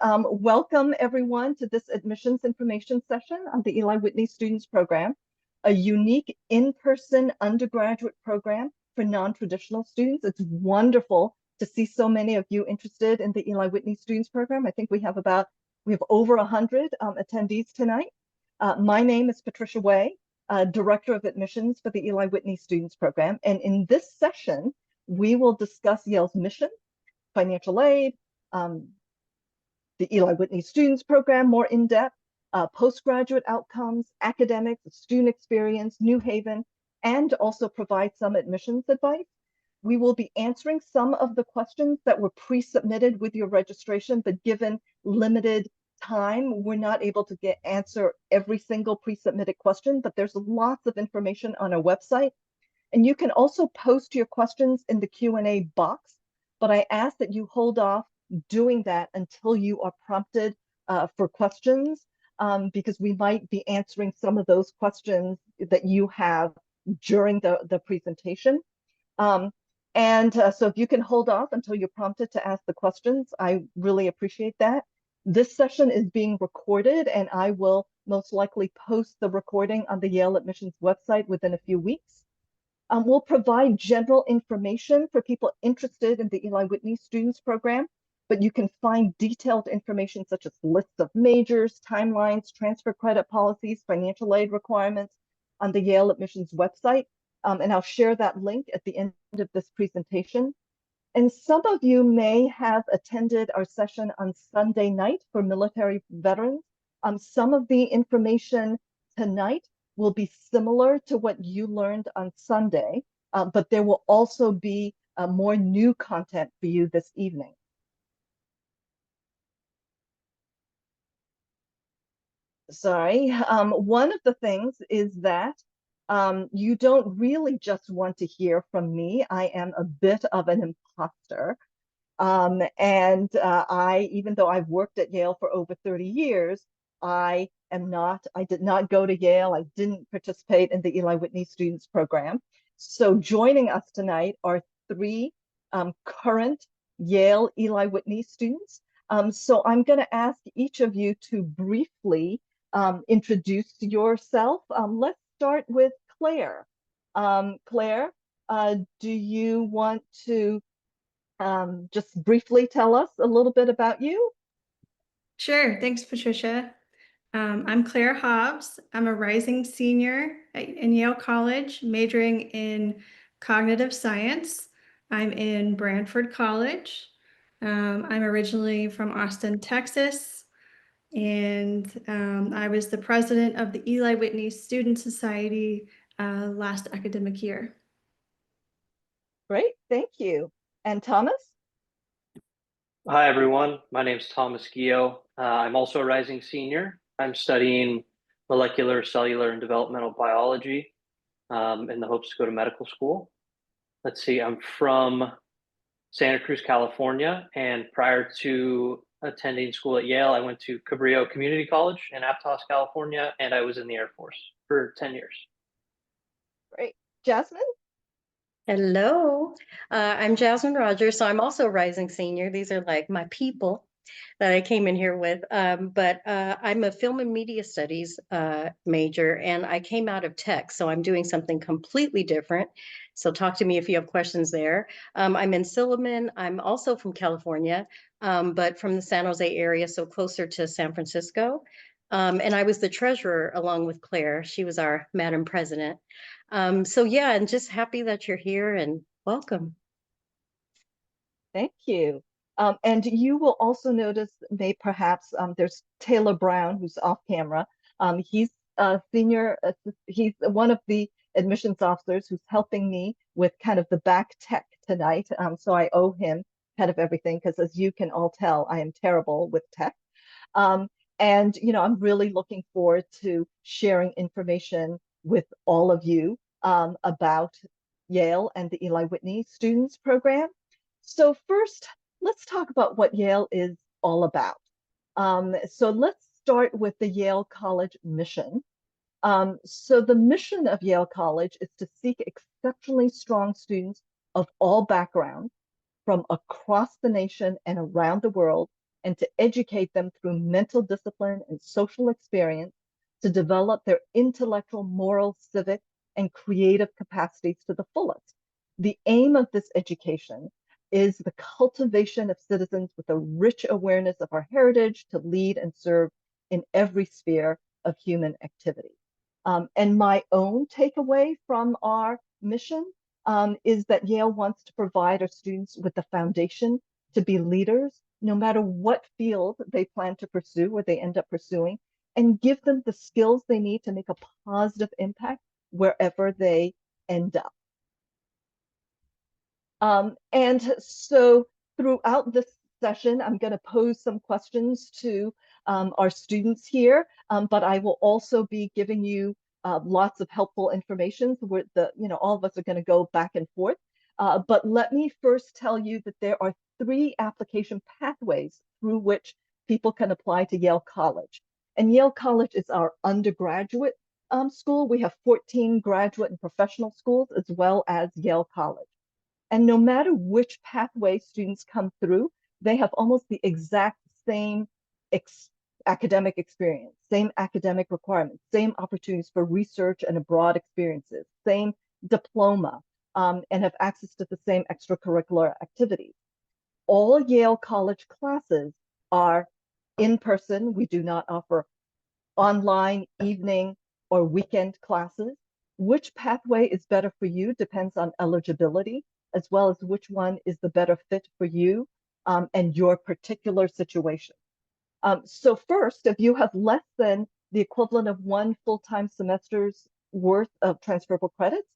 Welcome everyone to this admissions information session on the Eli Whitney Students Program, a unique in-person undergraduate program for non-traditional students. It's wonderful to see so many of you interested in the Eli Whitney Students Program. I think we have over 100 attendees tonight. My name is Patricia Way, Director of Admissions for the Eli Whitney Students Program. And in this session, we will discuss Yale's mission, financial aid, the Eli Whitney Students Program more in depth, postgraduate outcomes, academics, student experience, New Haven, and also provide some admissions advice. We will be answering some of the questions that were pre-submitted with your registration, but given limited time, we're not able to answer every single pre-submitted question, but there's lots of information on our website. And you can also post your questions in the Q&A box, but I ask that you hold off doing that until you are prompted for questions, because we might be answering some of those questions that you have during the presentation. So if you can hold off until you're prompted to ask the questions, I really appreciate that. This session is being recorded, and I will most likely post the recording on the Yale Admissions website within a few weeks. We'll provide general information for people interested in the Eli Whitney Students Program, but you can find detailed information such as lists of majors, timelines, transfer credit policies, financial aid requirements on the Yale Admissions website. And I'll share that link at the end of this presentation. And some of you may have attended our session on Sunday night for military veterans. Some of the information tonight will be similar to what you learned on Sunday, but there will also be more new content for you this evening. Sorry, one of the things is that you don't really just want to hear from me. I am a bit of an imposter. Even though I've worked at Yale for over 30 years, I did not go to Yale. I didn't participate in the Eli Whitney Students Program. So joining us tonight are three current Yale Eli Whitney students. So I'm going to ask each of you to briefly introduce yourself. Let's start with Claire. Claire, do you want to just briefly tell us a little bit about you? Sure. Thanks, Patricia. I'm Claire Hobbs. I'm a rising senior in Yale College, majoring in cognitive science. I'm in Branford College. I'm originally from Austin, Texas, and I was the president of the Eli Whitney Student Society last academic year. Great, thank you. And Thomas? Hi, everyone. My name is Thomas Gio. I'm also a rising senior. I'm studying molecular, cellular, and developmental biology in the hopes to go to medical school. Let's see, I'm from Santa Cruz, California, and prior to attending school at Yale, I went to Cabrillo Community College in Aptos, California, and I was in the Air Force for 10 years. Great. Jasmine? Hello, I'm Jasmine Rogers. So I'm also a rising senior. These are like my people that I came in here with. But I'm a film and media studies major, and I came out of tech. So I'm doing something completely different. So talk to me if you have questions there. I'm in Silliman. I'm also from California, but from the San Jose area, so closer to San Francisco. And I was the treasurer along with Claire. She was our Madam President. So yeah, and just happy that you're here and welcome. Thank you. And you will also notice perhaps there's Taylor Brown, who's off camera. He's a senior, he's one of the admissions officers who's helping me with kind of the back tech tonight. So I owe him kind of everything, because as you can all tell, I am terrible with tech. And, you know, I'm really looking forward to sharing information with all of you about Yale and the Eli Whitney Students Program. So first, let's talk about what Yale is all about. So let's start with the Yale College mission. So the mission of Yale College is to seek exceptionally strong students of all backgrounds from across the nation and around the world and to educate them through mental discipline and social experience to develop their intellectual, moral, civic, and creative capacities to the fullest. The aim of this education is the cultivation of citizens with a rich awareness of our heritage to lead and serve in every sphere of human activity. And my own takeaway from our mission is that Yale wants to provide our students with the foundation to be leaders, no matter what field they plan to pursue or they end up pursuing, and give them the skills they need to make a positive impact wherever they end up. And so throughout this session, I'm going to pose some questions to our students here, but I will also be giving you lots of helpful information. So all of us are going to go back and forth. But let me first tell you that there are 3 application pathways through which people can apply to Yale College. And Yale College is our undergraduate school. We have 14 graduate and professional schools, as well as Yale College. And no matter which pathway students come through, they have almost the exact same academic experience, same academic requirements, same opportunities for research and abroad experiences, same diploma, and have access to the same extracurricular activities. All Yale College classes are in person. We do not offer online, evening, or weekend classes. Which pathway is better for you depends on eligibility, as well as which one is the better fit for you and your particular situation. So first, if you have less than the equivalent of 1 full-time semester's worth of transferable credits,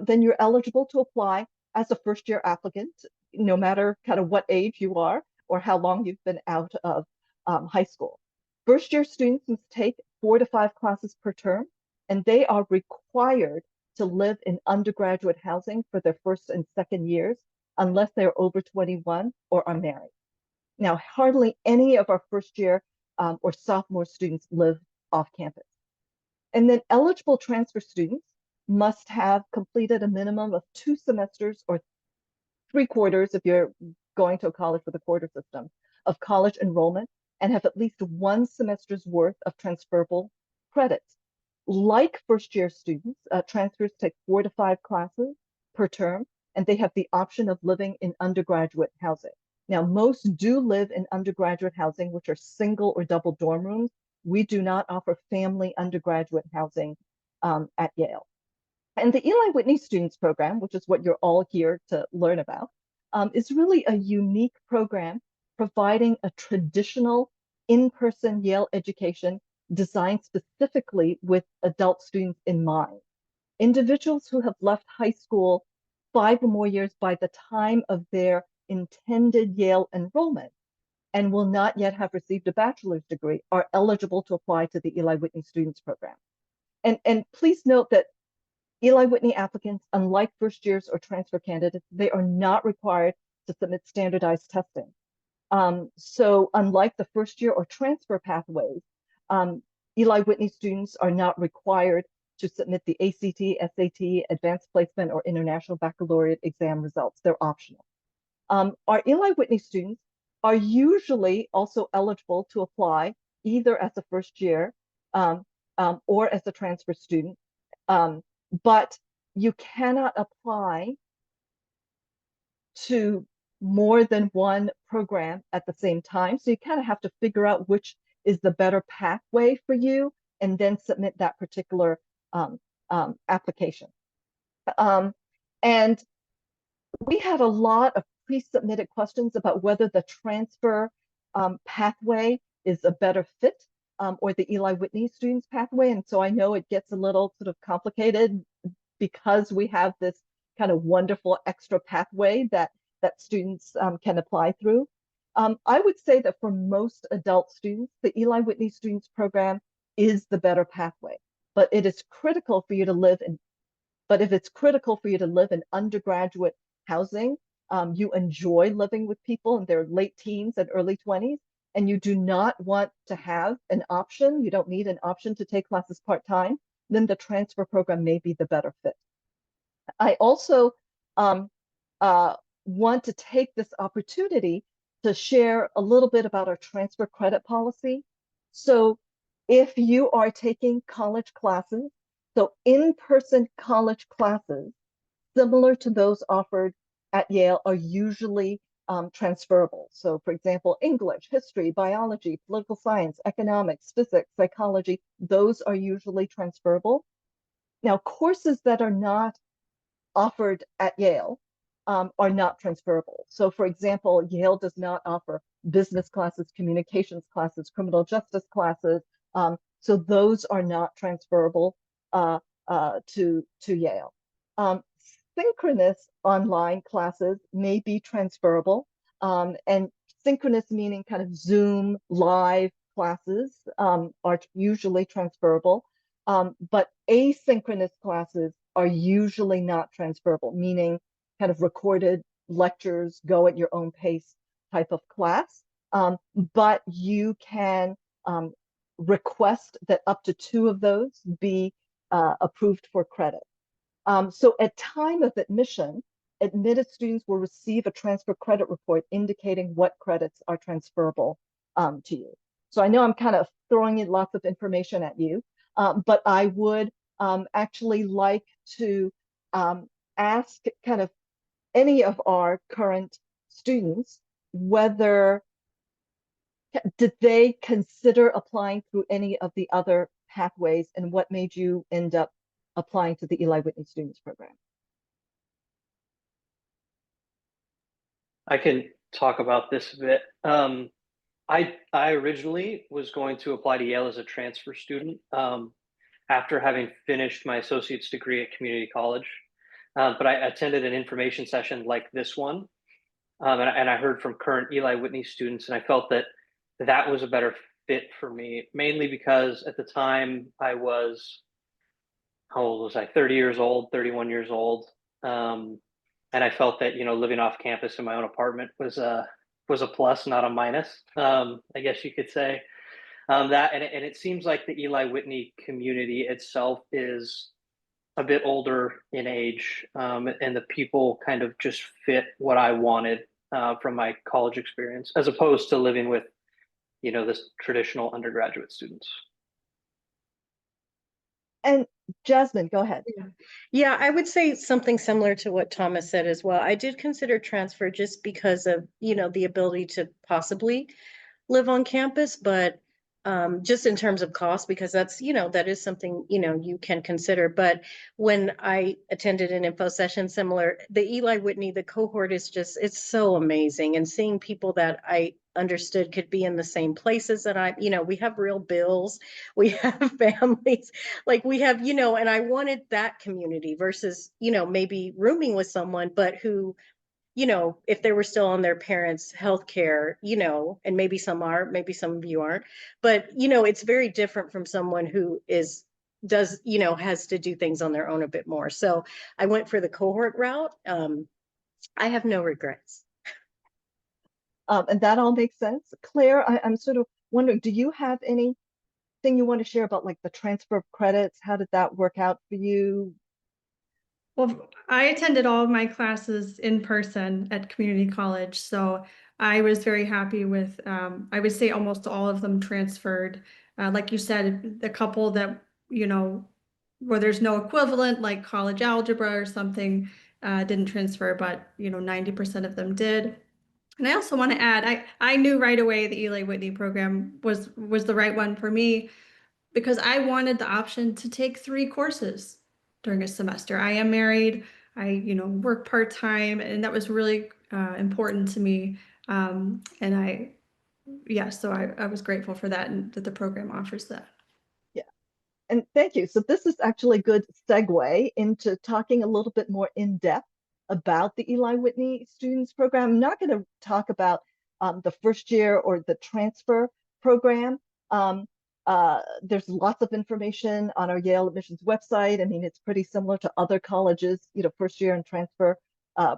then you're eligible to apply as a first-year applicant, no matter kind of what age you are or how long you've been out of high school. First-year students must take 4 to 5 classes per term, and they are required to live in undergraduate housing for their first and second years, unless they're over 21 or are married. Now, hardly any of our first year or sophomore students live off campus. And then eligible transfer students must have completed a minimum of 2 semesters or 3/4 if you're going to a college with a quarter system of college enrollment and have at least 1 semester's worth of transferable credits. Like first-year students, transfers take 4 to 5 classes per term, and they have the option of living in undergraduate housing. Now, most do live in undergraduate housing, which are single or double dorm rooms. We do not offer family undergraduate housing at Yale. And the Eli Whitney Students Program, which is what you're all here to learn about, is really a unique program providing a traditional in-person Yale education designed specifically with adult students in mind. Individuals who have left high school 5 or more years by the time of their intended Yale enrollment and will not yet have received a bachelor's degree are eligible to apply to the Eli Whitney Students Program. And please note that Eli Whitney applicants, unlike first years or transfer candidates, they are not required to submit standardized testing. So unlike the first year or transfer pathways, Eli Whitney students are not required to submit the ACT, SAT, advanced placement, or international baccalaureate exam results. They're optional. Our Eli Whitney students are usually also eligible to apply either as a first year or as a transfer student, but you cannot apply to more than 1 program at the same time. So you kind of have to figure out which is the better pathway for you and then submit that particular application. And we had a lot of pre-submitted questions about whether the transfer pathway is a better fit or the Eli Whitney students pathway. And so I know it gets a little sort of complicated because we have this kind of wonderful extra pathway that students can apply through. I would say that for most adult students, the Eli Whitney Students Program is the better pathway, but it is critical for you to live in. But if it's critical for you to live in undergraduate housing, you enjoy living with people in their late teens and early 20s, and you do not want to have an option, you don't need an option to take classes part-time, then the transfer program may be the better fit. I also want to take this opportunity to share a little bit about our transfer credit policy. So if you are taking college classes, so in-person college classes, similar to those offered at Yale, are usually transferable. So for example, English, history, biology, political science, economics, physics, psychology, those are usually transferable. Now, courses that are not offered at Yale are not transferable. So for example, Yale does not offer business classes, communications classes, criminal justice classes. So those are not transferable to Yale. Synchronous online classes may be transferable, and synchronous meaning kind of Zoom live classes are usually transferable, but asynchronous classes are usually not transferable, meaning kind of recorded lectures, go at your own pace type of class. But you can request that up to 2 of those be approved for credit. So at time of admission, admitted students will receive a transfer credit report indicating what credits are transferable to you. So I know I'm kind of throwing in lots of information at you, but I would actually like to ask kind of any of our current students whether did they consider applying through any of the other pathways, and what made you end up applying to the Eli Whitney Students Program? I can talk about this a bit. I originally was going to apply to Yale as a transfer student after having finished my associate's degree at community college. But I attended an information session like this one, and I heard from current Eli Whitney students, and I felt that that was a better fit for me, mainly because at the time I was, how old was I? 30 years old, 31 years old. And I felt that, living off campus in my own apartment was a plus, not a minus, I guess you could say. And it seems like the Eli Whitney community itself is a bit older in age, and the people kind of just fit what I wanted from my college experience, as opposed to living with, this traditional undergraduate students. And Jasmine, go ahead. Yeah, I would say something similar to what Thomas said as well. I did consider transfer just because of, the ability to possibly live on campus, but just in terms of cost, because that's, that is something, you can consider. But when I attended an info session similar, the Eli Whitney, the cohort is just, it's so amazing. And seeing people that I understood could be in the same places that we have real bills, we have families, like we have, and I wanted that community versus, maybe rooming with someone, but who, if they were still on their parents' health care, and maybe some are, maybe some of you aren't, but, it's very different from someone who does, has to do things on their own a bit more. So I went for the cohort route. I have no regrets. And that all makes sense. Claire, I'm sort of wondering, do you have anything you want to share about like the transfer of credits? How did that work out for you? Well, I attended all of my classes in person at community college, so I was very happy with, I would say almost all of them transferred. Like you said, the couple that, where there's no equivalent, like college algebra or something, didn't transfer, but, 90% of them did. And I also want to add, I knew right away the Eli Whitney program was the right one for me, because I wanted the option to take 3 courses during a semester. I am married, I, work part-time, and that was really important to me. And so I was grateful for that, and that the program offers that. Yeah, and thank you. So this is actually a good segue into talking a little bit more in depth about the Eli Whitney Students Program. I'm not going to talk about the first year or the transfer program. There's lots of information on our Yale admissions website. I mean, it's pretty similar to other colleges, first year and transfer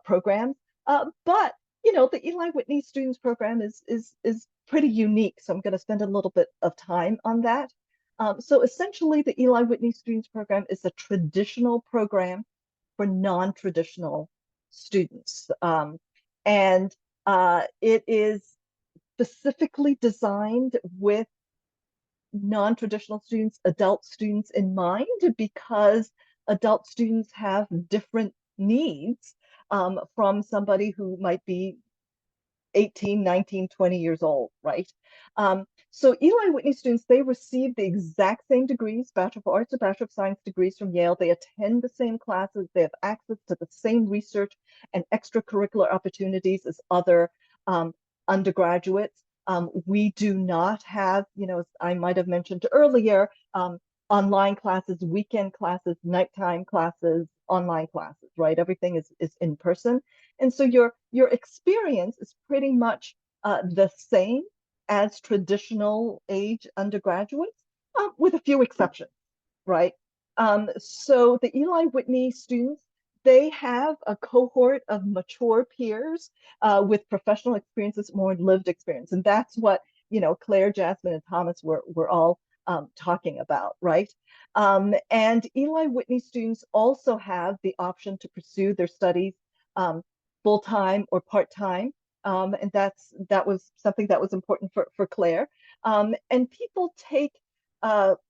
programs. But the Eli Whitney Students Program is pretty unique. So I'm going to spend a little bit of time on that. So essentially, the Eli Whitney Students Program is a traditional program for non-traditional students. And it is specifically designed with non-traditional students, adult students in mind, because adult students have different needs from somebody who might be 18, 19, 20 years old, right? So Eli Whitney students, they receive the exact same degrees, Bachelor of Arts or Bachelor of Science degrees from Yale. They attend the same classes. They have access to the same research and extracurricular opportunities as other undergraduates. We do not have, as I might have mentioned earlier, online classes, weekend classes, nighttime classes, online classes, right? Everything is in person. And so your experience is pretty much the same as traditional age undergraduates, with a few exceptions, right? So the Eli Whitney students, they have a cohort of mature peers with professional experiences, more lived experience. And that's what, Claire, Jasmine, and Thomas were all talking about, right? And Eli Whitney students also have the option to pursue their studies full-time or part-time. And that was something that was important for Claire. And people take,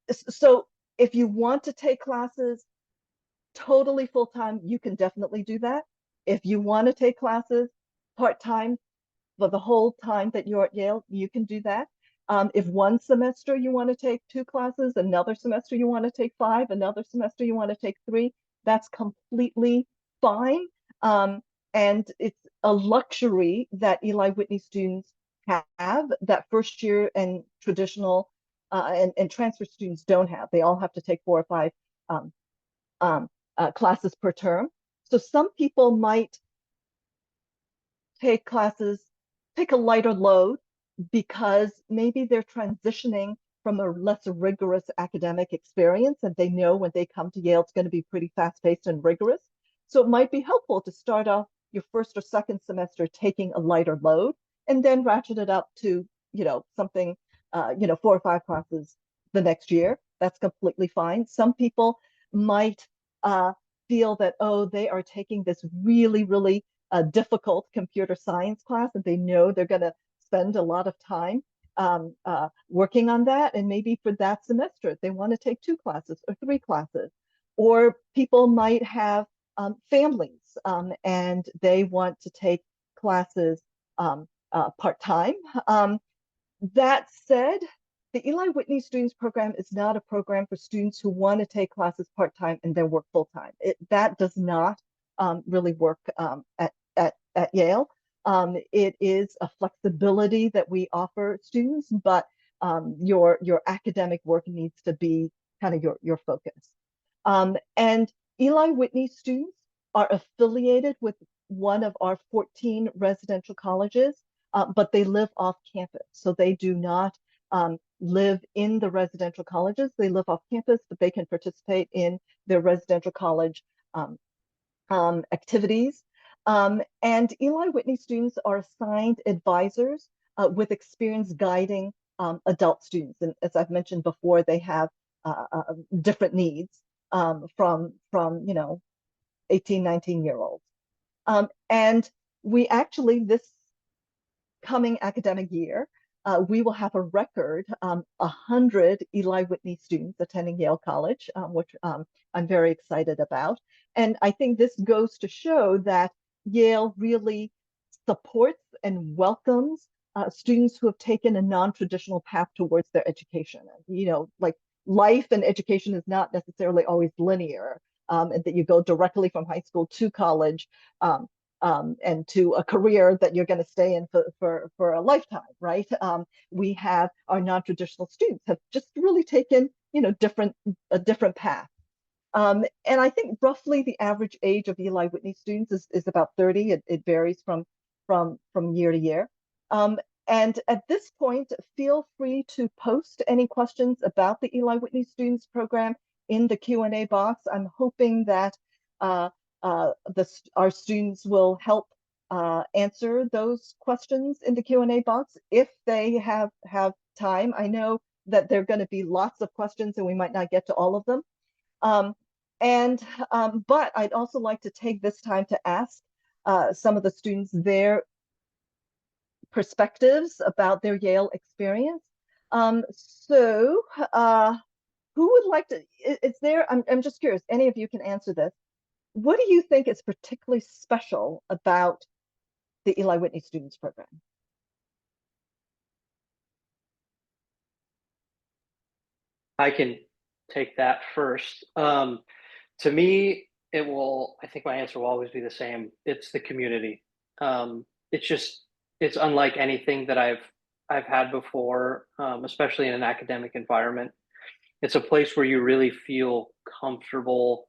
so if you want to take classes totally full-time, you can definitely do that. If you want to take classes part-time for the whole time that you're at Yale, you can do that. If one semester you want to take 2 classes, another semester you want to take 5, another semester you want to take 3, that's completely fine. And it's a luxury that Eli Whitney students have that first year and traditional and transfer students don't have. They all have to take 4 or 5 classes per term. So some people might take classes, take a lighter load because maybe they're transitioning from a less rigorous academic experience and they know when they come to Yale it's going to be pretty fast-paced and rigorous. So it might be helpful to start off your first or second semester taking a lighter load and then ratchet it up to, something, 4 or 5 classes the next year. That's completely fine. Some people might feel that, oh, they are taking this really, really difficult computer science class and they know they're going to spend a lot of time working on that. And maybe for that semester, they want to take 2 classes or 3 classes. Or people might have families and they want to take classes part-time. That said, the Eli Whitney Students Program is not a program for students who want to take classes part-time and then work full-time. That does not really work at Yale. It is a flexibility that we offer students, but your academic work needs to be kind of your focus. And Eli Whitney students are affiliated with one of our 14 residential colleges, but they live off campus. So they do not live in the residential colleges. They live off campus, but they can participate in their residential college activities. And Eli Whitney students are assigned advisors with experience guiding adult students. And as I've mentioned before, they have different needs from 18, 19-year-olds. And we actually, this coming academic year, we will have a record 100 Eli Whitney students attending Yale College, which I'm very excited about. And I think this goes to show that Yale really supports and welcomes students who have taken a non-traditional path towards their education. Like life and education is not necessarily always linear, and that you go directly from high school to college and to a career that you're going to stay in for a lifetime, right? We have our non-traditional students have just really taken, a different path. And I think roughly the average age of Eli Whitney students is about 30. It varies from year to year. And at this point, feel free to post any questions about the Eli Whitney Students Program in the Q&A box. I'm hoping that our students will help answer those questions in the Q&A box if they have time. I know that there are going to be lots of questions and we might not get to all of them. But I'd also like to take this time to ask some of the students their perspectives about their Yale experience. So who would like to, is there, I'm just curious, any of you can answer this. What do you think is particularly special about the Eli Whitney Students Program? I can take that first. To me, I think my answer will always be the same. It's the community. It's unlike anything that I've had before, especially in an academic environment. It's a place where you really feel comfortable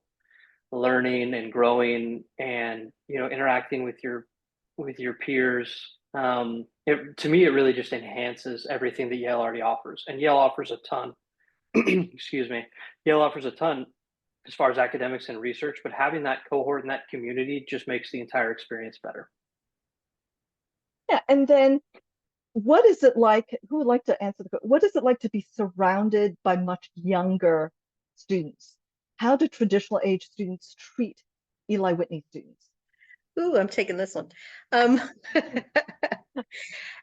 learning and growing and, interacting with your peers. To me, it really just enhances everything that Yale already offers. And Yale offers a ton. Excuse me. Yale offers a ton as far as academics and research, but having that cohort and that community just makes the entire experience better. Yeah, and then what is it like, who would like to answer what is it like to be surrounded by much younger students? How do traditional age students treat Eli Whitney students? Ooh, I'm taking this one.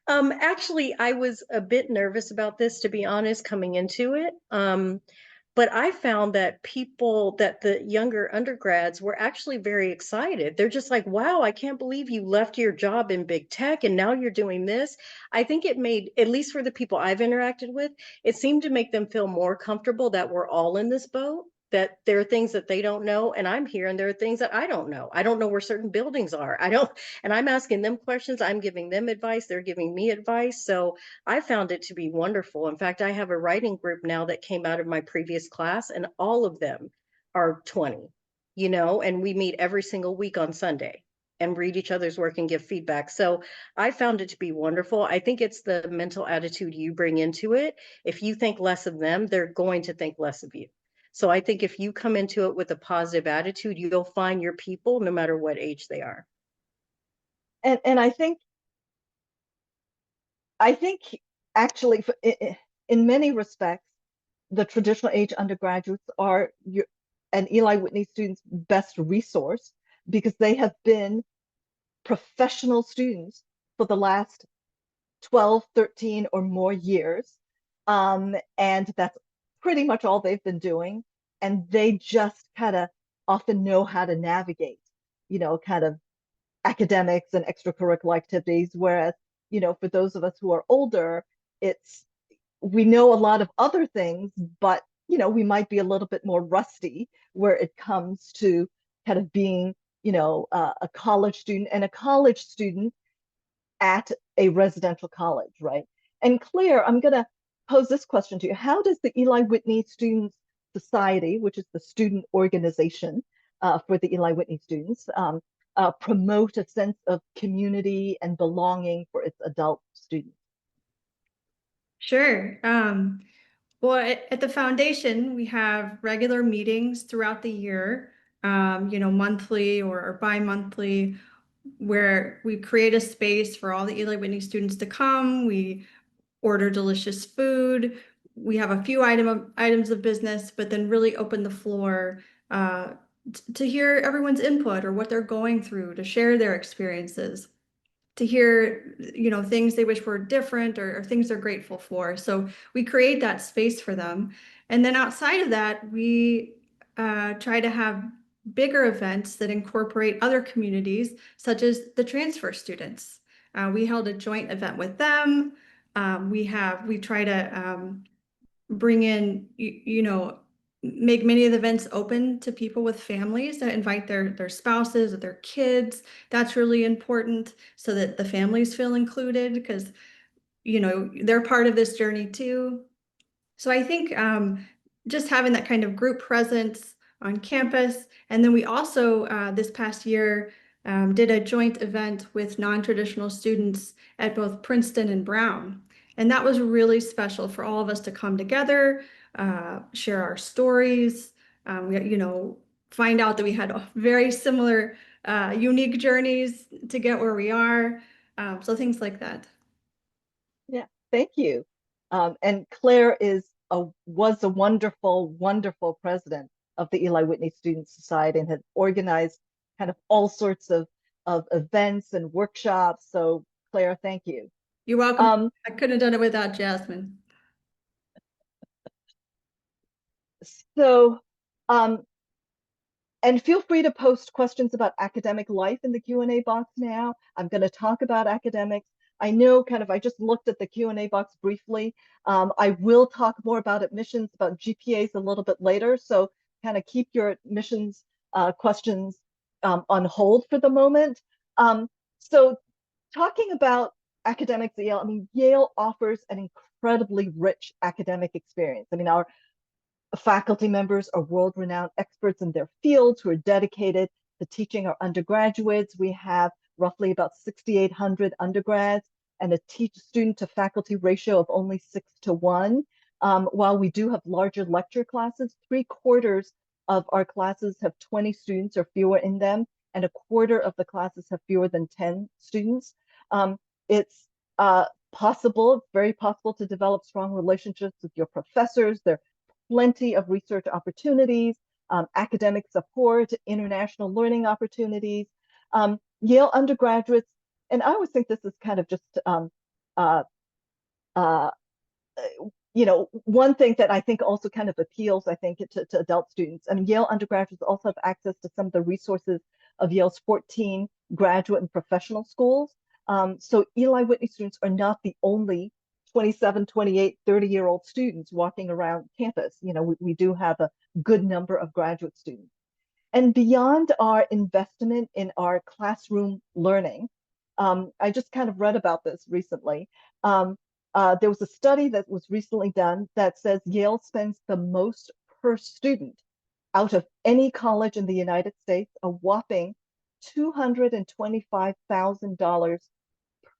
Actually, I was a bit nervous about this, to be honest, coming into it. But I found that the younger undergrads were actually very excited. They're just like, wow, I can't believe you left your job in big tech and now you're doing this. I think it made, at least for the people I've interacted with, it seemed to make them feel more comfortable that we're all in this boat, that there are things that they don't know and I'm here, and there are things that I don't know. I don't know where certain buildings are. And I'm asking them questions. I'm giving them advice. They're giving me advice. So I found it to be wonderful. In fact, I have a writing group now that came out of my previous class, and all of them are 20, and we meet every single week on Sunday and read each other's work and give feedback. So I found it to be wonderful. I think it's the mental attitude you bring into it. If you think less of them, they're going to think less of you. So I think if you come into it with a positive attitude, you'll find your people no matter what age they are. And I think actually in many respects, the traditional age undergraduates are an Eli Whitney student's best resource, because they have been professional students for the last 12, 13 or more years. And that's pretty much all they've been doing. And they just kind of often know how to navigate, kind of academics and extracurricular activities. Whereas, for those of us who are older, we know a lot of other things, but, we might be a little bit more rusty where it comes to kind of being, a college student, and a college student at a residential college, right? And Claire, I'm going to pose this question to you. How does the Eli Whitney Students Society, which is the student organization for the Eli Whitney students, promote a sense of community and belonging for its adult students? Sure. Well, at the foundation, we have regular meetings throughout the year, monthly or bi-monthly, where we create a space for all the Eli Whitney students to come. We order delicious food. We have a few items of business, but then really open the floor to hear everyone's input or what they're going through, to share their experiences, to hear, things they wish were different, or things they're grateful for. So we create that space for them. And then outside of that, we try to have bigger events that incorporate other communities, such as the transfer students. We held a joint event with them. We try to bring in, make many of the events open to people with families, that invite their spouses or their kids. That's really important, so that the families feel included, because, they're part of this journey too. So I think just having that kind of group presence on campus. And then we also, this past year, did a joint event with non-traditional students at both Princeton and Brown. And that was really special for all of us to come together, share our stories, find out that we had very similar, unique journeys to get where we are. So things like that. Yeah, thank you. And Claire was a wonderful, wonderful president of the Eli Whitney Student Society, and had organized kind of all sorts of events and workshops. So Claire, thank you. You're welcome. Um, I couldn't have done it without Jasmine. so, and feel free to post questions about academic life in the Q&A box now. I'm going to talk about academics. I know I just looked at the Q&A box briefly. I will talk more about admissions, about GPAs a little bit later. So kind of keep your admissions questions on hold for the moment. So talking about academics at Yale, I mean, Yale offers an incredibly rich academic experience. I mean, our faculty members are world-renowned experts in their fields who are dedicated to teaching our undergraduates. We have roughly about 6,800 undergrads and a student to faculty ratio of only 6:1. While we do have larger lecture classes, 3/4 of our classes have 20 students or fewer in them, and 1/4 of the classes have fewer than 10 students. It's possible, very possible to develop strong relationships with your professors. There plenty of research opportunities, academic support, international learning opportunities. Yale undergraduates, and I always think this is kind of just, one thing that I think also kind of appeals, I think, to adult students. I mean, Yale undergraduates also have access to some of the resources of Yale's 14 graduate and professional schools. So Eli Whitney students are not the only 27, 28, 30-year-old students walking around campus. We do have a good number of graduate students. And beyond our investment in our classroom learning, I just kind of read about this recently. There was a study that was recently done that says Yale spends the most per student out of any college in the United States, a whopping $225,000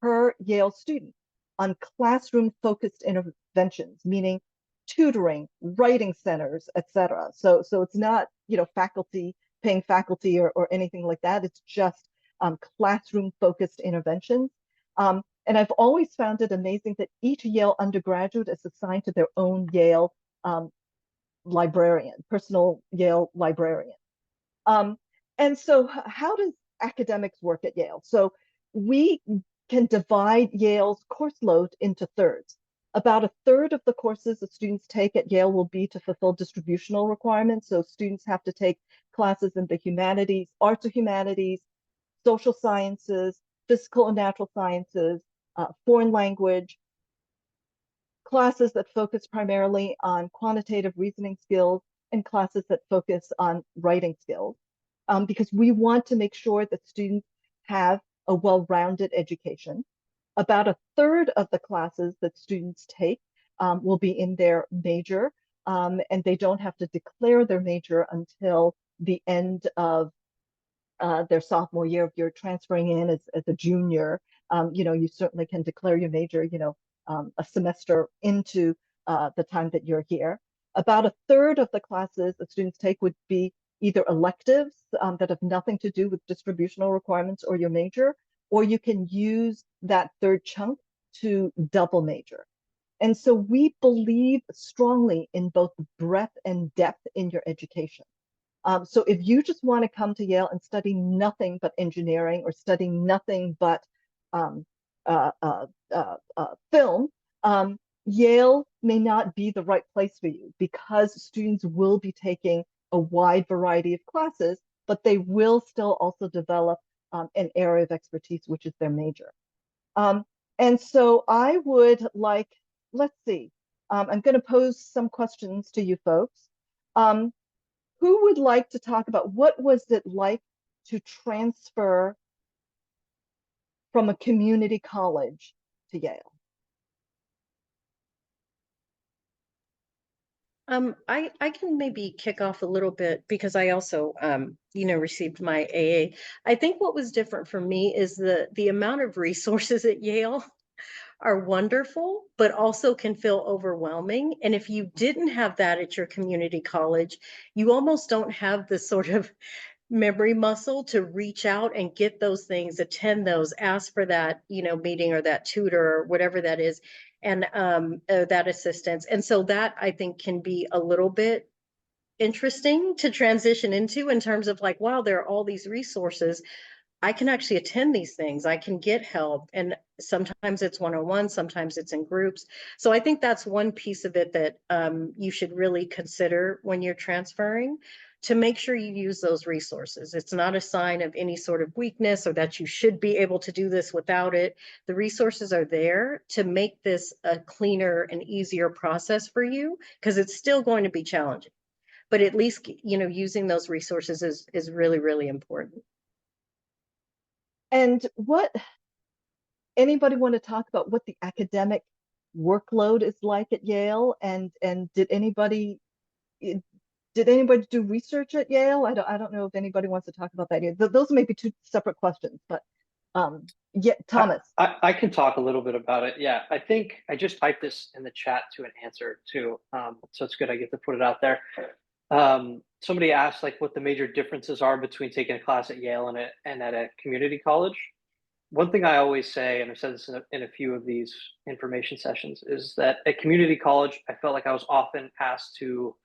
per Yale student on classroom-focused interventions, meaning tutoring, writing centers, etc. So it's not faculty paying faculty or anything like that. It's just classroom-focused interventions. And I've always found it amazing that each Yale undergraduate is assigned to their own Yale librarian, personal Yale librarian. And so how does academics work at Yale? So we can divide Yale's course load into thirds. About 1/3 of the courses that students take at Yale will be to fulfill distributional requirements. So students have to take classes in the humanities, arts or humanities, social sciences, physical and natural sciences, foreign language, classes that focus primarily on quantitative reasoning skills, and classes that focus on writing skills. Because we want to make sure that students have a well-rounded education. About 1/3 of the classes that students take will be in their major, and they don't have to declare their major until the end of their sophomore year. If you're transferring in as a junior, you certainly can declare your major, a semester into the time that you're here. About 1/3 of the classes that students take would be either electives that have nothing to do with distributional requirements or your major, or you can use that third chunk to double major. And so we believe strongly in both breadth and depth in your education. So if you just want to come to Yale and study nothing but engineering or study nothing but film, Yale may not be the right place for you, because students will be taking a wide variety of classes, but they will still also develop an area of expertise, which is their major. And so I would like, let's see, I'm going to pose some questions to you folks. Who would like to talk about what was it like to transfer from a community college to Yale? I can maybe kick off a little bit, because I also, received my AA. I think what was different for me is the amount of resources at Yale are wonderful, but also can feel overwhelming. And if you didn't have that at your community college, you almost don't have the sort of memory muscle to reach out and get those things, attend those, ask for that, meeting or that tutor or whatever that is, and that assistance. And so that, I think, can be a little bit interesting to transition into, in terms of like, wow, there are all these resources. I can actually attend these things. I can get help. And sometimes it's one-on-one, sometimes it's in groups. So I think that's one piece of it that you should really consider when you're transferring, to make sure you use those resources. It's not a sign of any sort of weakness or that you should be able to do this without it. The resources are there to make this a cleaner and easier process for you, because it's still going to be challenging. But at least, you know, using those resources is really, really important. And anybody want to talk about what the academic workload is like at Yale? And did anybody do research at Yale? I don't know if anybody wants to talk about that yet. Those may be two separate questions, but yeah, Thomas. I can talk a little bit about it. Yeah, I think I just typed this in the chat to an answer too. So it's good I get to put it out there. Somebody asked like what the major differences are between taking a class at Yale and at a community college. One thing I always say, and I've said this in a few of these information sessions, is that at community college, I felt like I was often asked to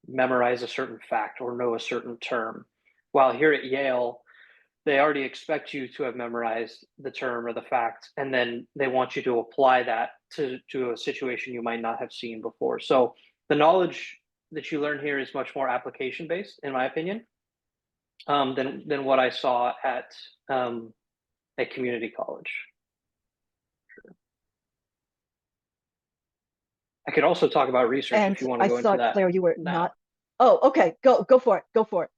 memorize a certain fact or know a certain term. While here at Yale, they already expect you to have memorized the term or the fact, and then they want you to apply that to a situation you might not have seen before. So the knowledge that you learn here is much more application based, in my opinion, than what I saw at community college. I could also talk about research if you want to go into that. Claire, you were now. not. Oh, okay. Go for it. Go for it.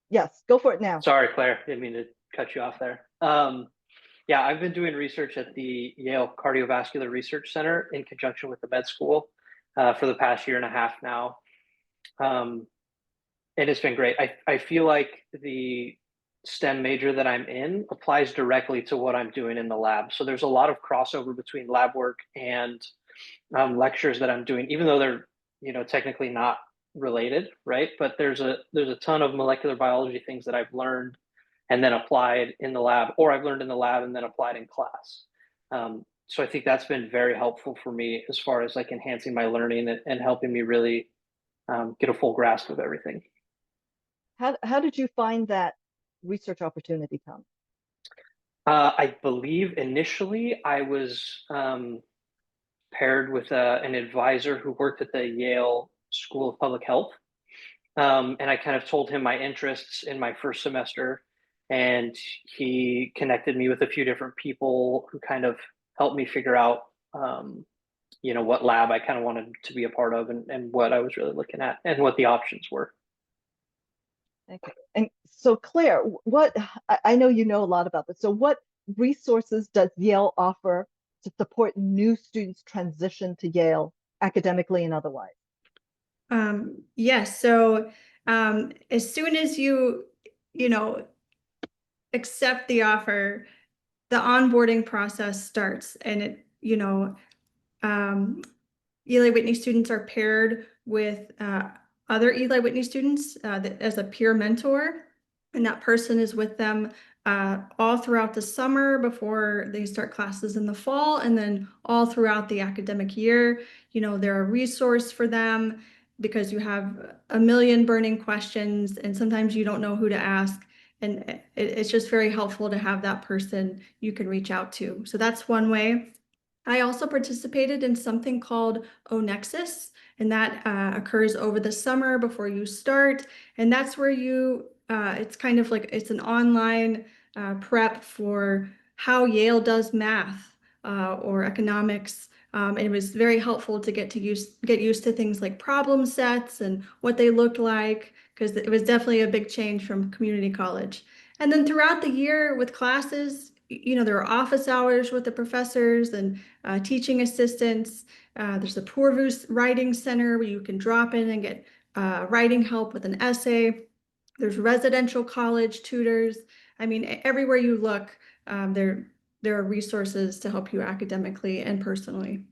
Yes, go for it now. Sorry, Claire. Didn't mean to cut you off there. Yeah, I've been doing research at the Yale Cardiovascular Research Center in conjunction with the med school for the past year and a half now. And it's been great. I feel like the STEM major that I'm in applies directly to what I'm doing in the lab. So there's a lot of crossover between lab work and lectures that I'm doing, even though they're, you know, technically not related, right? But there's a ton of molecular biology things that I've learned and then applied in the lab, or I've learned in the lab and then applied in class. So I think that's been very helpful for me as far as like enhancing my learning and helping me really get a full grasp of everything. How did you find that research opportunity, Tom? I believe initially I was paired with an advisor who worked at the Yale School of Public Health. And I kind of told him my interests in my first semester, and he connected me with a few different people who kind of helped me figure out, you know, what lab I kind of wanted to be a part of and what I was really looking at and what the options were. Thank you. And so Claire, I know you know a lot about this. So what resources does Yale offer to support new students transition to Yale academically and otherwise? Yes. So as soon as you accept the offer, the onboarding process starts, and Eli Whitney students are paired with other Eli Whitney students as a peer mentor, and that person is with them all throughout the summer before they start classes in the fall, and then all throughout the academic year. You know, they're a resource for them because you have a million burning questions and sometimes you don't know who to ask. And it's just very helpful to have that person you can reach out to. So that's one way. I also participated in something called O-Nexus, and that occurs over the summer before you start. And that's where it's kind of like, it's an online prep for how Yale does math or economics. And it was very helpful to get used to things like problem sets and what they looked like, because it was definitely a big change from community college. And then throughout the year with classes, you know, there are office hours with the professors and teaching assistants. There's a Pourvu Writing Center where you can drop in and get writing help with an essay. There's residential college tutors. I mean, everywhere you look, there are resources to help you academically and personally.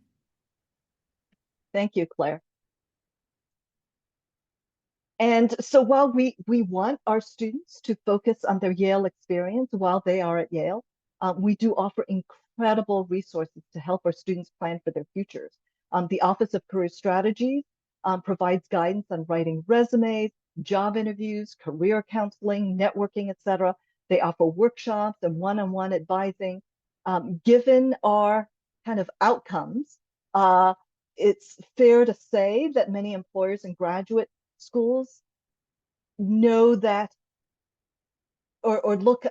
Thank you, Claire. And so while we want our students to focus on their Yale experience while they are at Yale, we do offer incredible resources to help our students plan for their futures. The Office of Career Strategies provides guidance on writing resumes, job interviews, career counseling, networking, etc. They offer workshops and one-on-one advising. Given our kind of outcomes, it's fair to say that many employers in graduate schools know that or look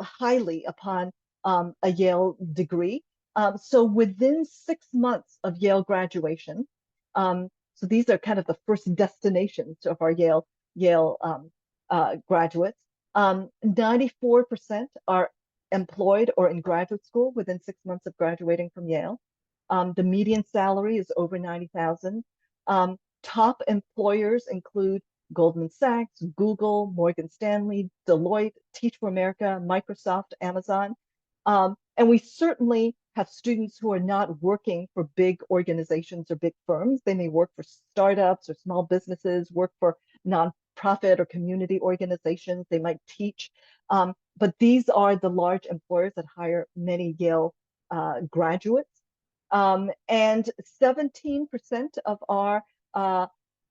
highly upon a Yale degree. So within 6 months of Yale graduation, so these are kind of the first destinations of our Yale graduates. 94% are employed or in graduate school within 6 months of graduating from Yale. The median salary is over $90,000. Top employers include Goldman Sachs, Google, Morgan Stanley, Deloitte, Teach for America, Microsoft, Amazon. And we certainly have students who are not working for big organizations or big firms. They may work for startups or small businesses, work for nonprofit or community organizations. They might teach. But these are the large employers that hire many Yale graduates. And 17% of our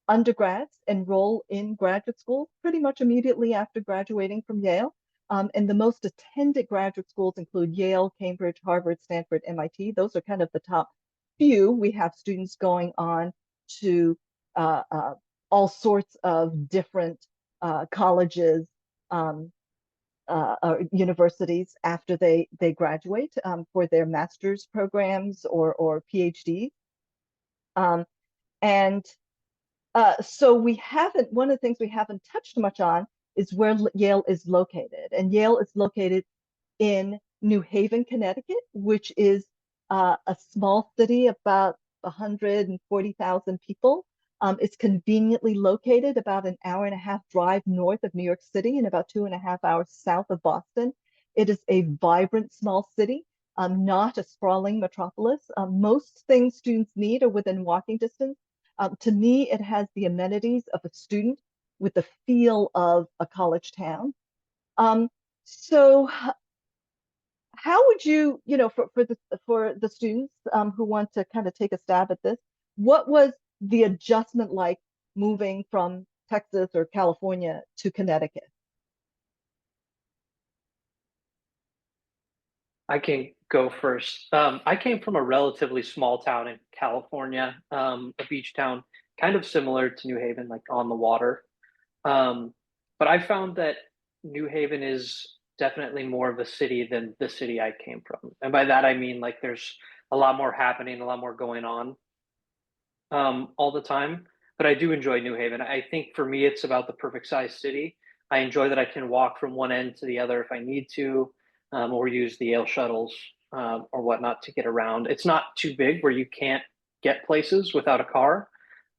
undergrads enroll in graduate school pretty much immediately after graduating from Yale. And the most attended graduate schools include Yale, Cambridge, Harvard, Stanford, MIT. Those are kind of the top few. We have students going on to all sorts of different colleges, universities after they graduate for their master's programs or PhDs. So one of the things we haven't touched much on is where Yale is located. And Yale is located in New Haven, Connecticut, which is a small city, about 140,000 people. It's conveniently located about an hour-and-a-half drive north of New York City and about 2.5 hours south of Boston. It is a vibrant small city, not a sprawling metropolis. Most things students need are within walking distance. To me, it has the amenities of a student with the feel of a college town. So how would you, for the students who want to kind of take a stab at this, what was the adjustment like moving from Texas or California to Connecticut? I can go first. I came from a relatively small town in California, a beach town, kind of similar to New Haven, like on the water. But I found that New Haven is definitely more of a city than the city I came from. And by that, I mean like there's a lot more happening, a lot more going on all the time. But I do enjoy New Haven. I think for me, it's about the perfect size city. I enjoy that I can walk from one end to the other if I need to, or use the Yale shuttles or whatnot to get around. It's not too big where you can't get places without a car,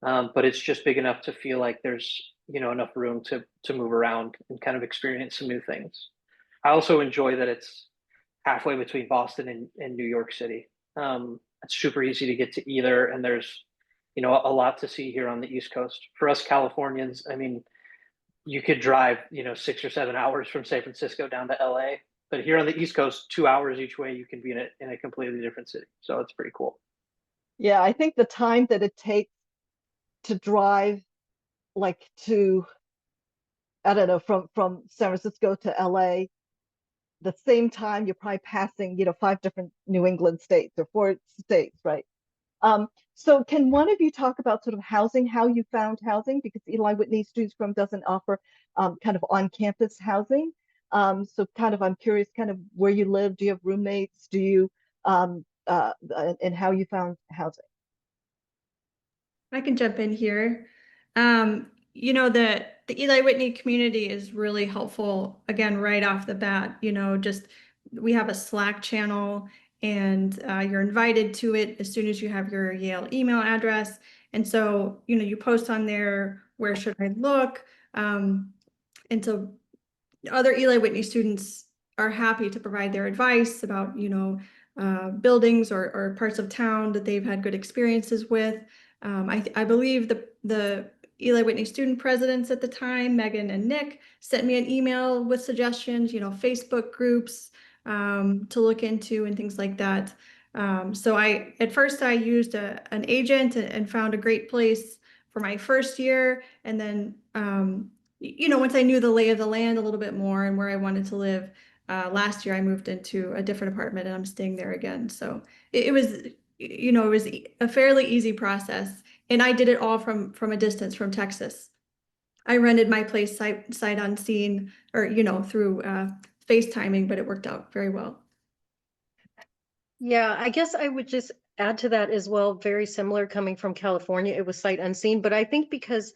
but it's just big enough to feel like there's enough room to move around and kind of experience some new things. I also enjoy that it's halfway between Boston and New York City. It's super easy to get to either, and there's a lot to see here on the East Coast. For us Californians, I mean, you could drive 6 or 7 hours from San Francisco down to LA, but here on the East Coast, 2 hours each way, you can be in a completely different city. So it's pretty cool. Yeah, I think the time that it takes to drive like to, I don't know, from San Francisco to LA, the same time you're probably passing 5 different New England states or 4 states, right? So can one of you talk about sort of housing, how you found housing? Because Eli Whitney Students Program doesn't offer kind of on-campus housing. So kind of I'm curious kind of where you live. Do you have roommates? Do you and how you found housing? I can jump in here. The Eli Whitney community is really helpful, again, right off the bat. Just we have a Slack channel, and you're invited to it as soon as you have your Yale email address. And so, you post on there, where should I look? And so other Eli Whitney students are happy to provide their advice about, buildings or parts of town that they've had good experiences with. I believe the Eli Whitney student presidents at the time, Megan and Nick, sent me an email with suggestions, Facebook groups to look into and things like that. So at first I used an agent and found a great place for my first year. And then once I knew the lay of the land a little bit more and where I wanted to live, last year I moved into a different apartment and I'm staying there again. So it was, it was a fairly easy process. And I did it all from a distance from Texas. I rented my place sight unseen or, through FaceTiming, but it worked out very well. Yeah, I guess I would just add to that as well, very similar coming from California. It was sight unseen, but I think because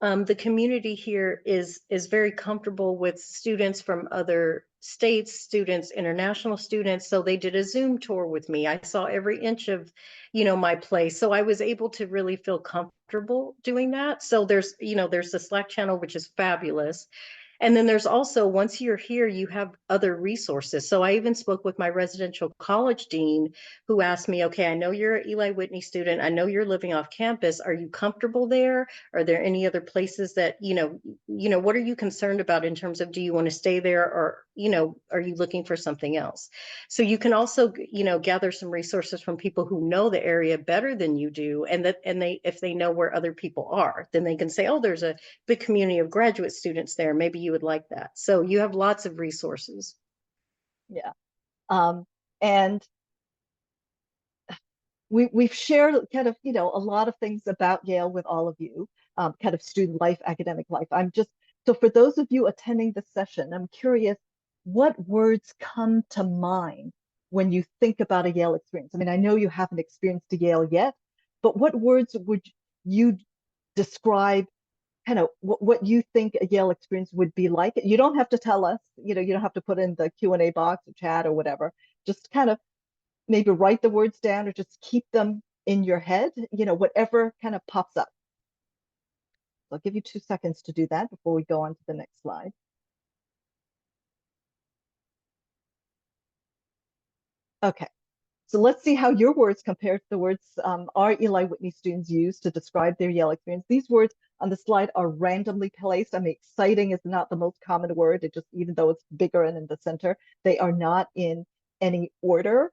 the community here is very comfortable with students from other states, students, international students. So they did a Zoom tour with me. I saw every inch of, my place. So I was able to really feel comfortable doing that. So there's the Slack channel, which is fabulous. And then there's also, once you're here, you have other resources. So I even spoke with my residential college dean who asked me, okay, I know you're an Eli Whitney student. I know you're living off campus. Are you comfortable there? Are there any other places that, what are you concerned about in terms of, do you want to stay there or, are you looking for something else? So you can also, gather some resources from people who know the area better than you do. And if they know where other people are, then they can say, oh, there's a big community of graduate students there. Maybe you would like that. So you have lots of resources. Yeah. And we've shared kind of, a lot of things about Yale with all of you, kind of student life, academic life. So for those of you attending the session, I'm curious, what words come to mind when you think about a Yale experience? I mean, I know you haven't experienced a Yale yet, but what words would you describe kind of what you think a Yale experience would be like? You don't have to tell us, you don't have to put in the Q&A box or chat or whatever. Just kind of maybe write the words down or just keep them in your head, whatever kind of pops up. I'll give you 2 seconds to do that before we go on to the next slide. Okay, so let's see how your words compare to the words our Eli Whitney students use to describe their Yale experience. These words on the slide are randomly placed. I mean, exciting is not the most common word. It just, even though it's bigger and in the center, they are not in any order.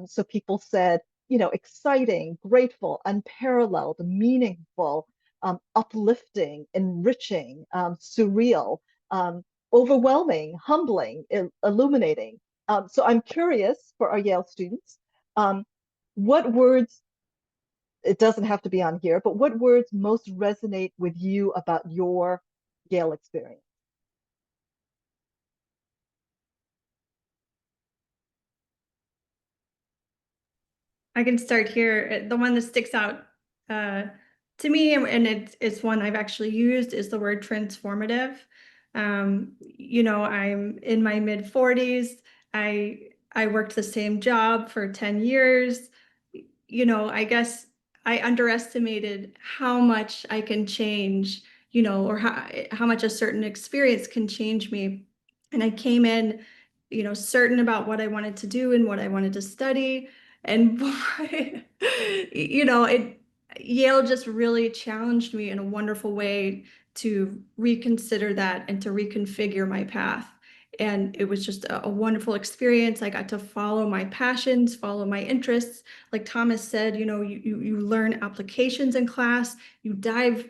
So people said, exciting, grateful, unparalleled, meaningful, uplifting, enriching, surreal, overwhelming, humbling, illuminating. So I'm curious for our Yale students, what words, it doesn't have to be on here, but what words most resonate with you about your Yale experience? I can start here. The one that sticks out to me, and it's one I've actually used, is the word transformative. I'm in my mid 40s. I worked the same job for 10 years. I guess I underestimated how much I can change, or how much a certain experience can change me. And I came in, certain about what I wanted to do and what I wanted to study. And boy, Yale just really challenged me in a wonderful way to reconsider that and to reconfigure my path. And it was just a wonderful experience. I got to follow my passions, follow my interests. Like Thomas said, you learn applications in class, you dive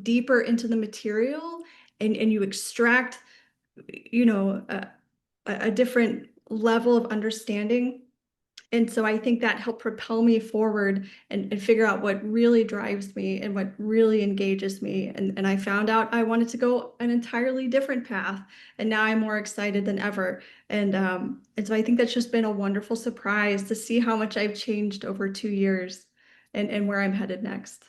deeper into the material, and you extract, a different level of understanding. And so I think that helped propel me forward and figure out what really drives me and what really engages me. And I found out I wanted to go an entirely different path. And now I'm more excited than ever. And so I think that's just been a wonderful surprise to see how much I've changed over 2 years and where I'm headed next.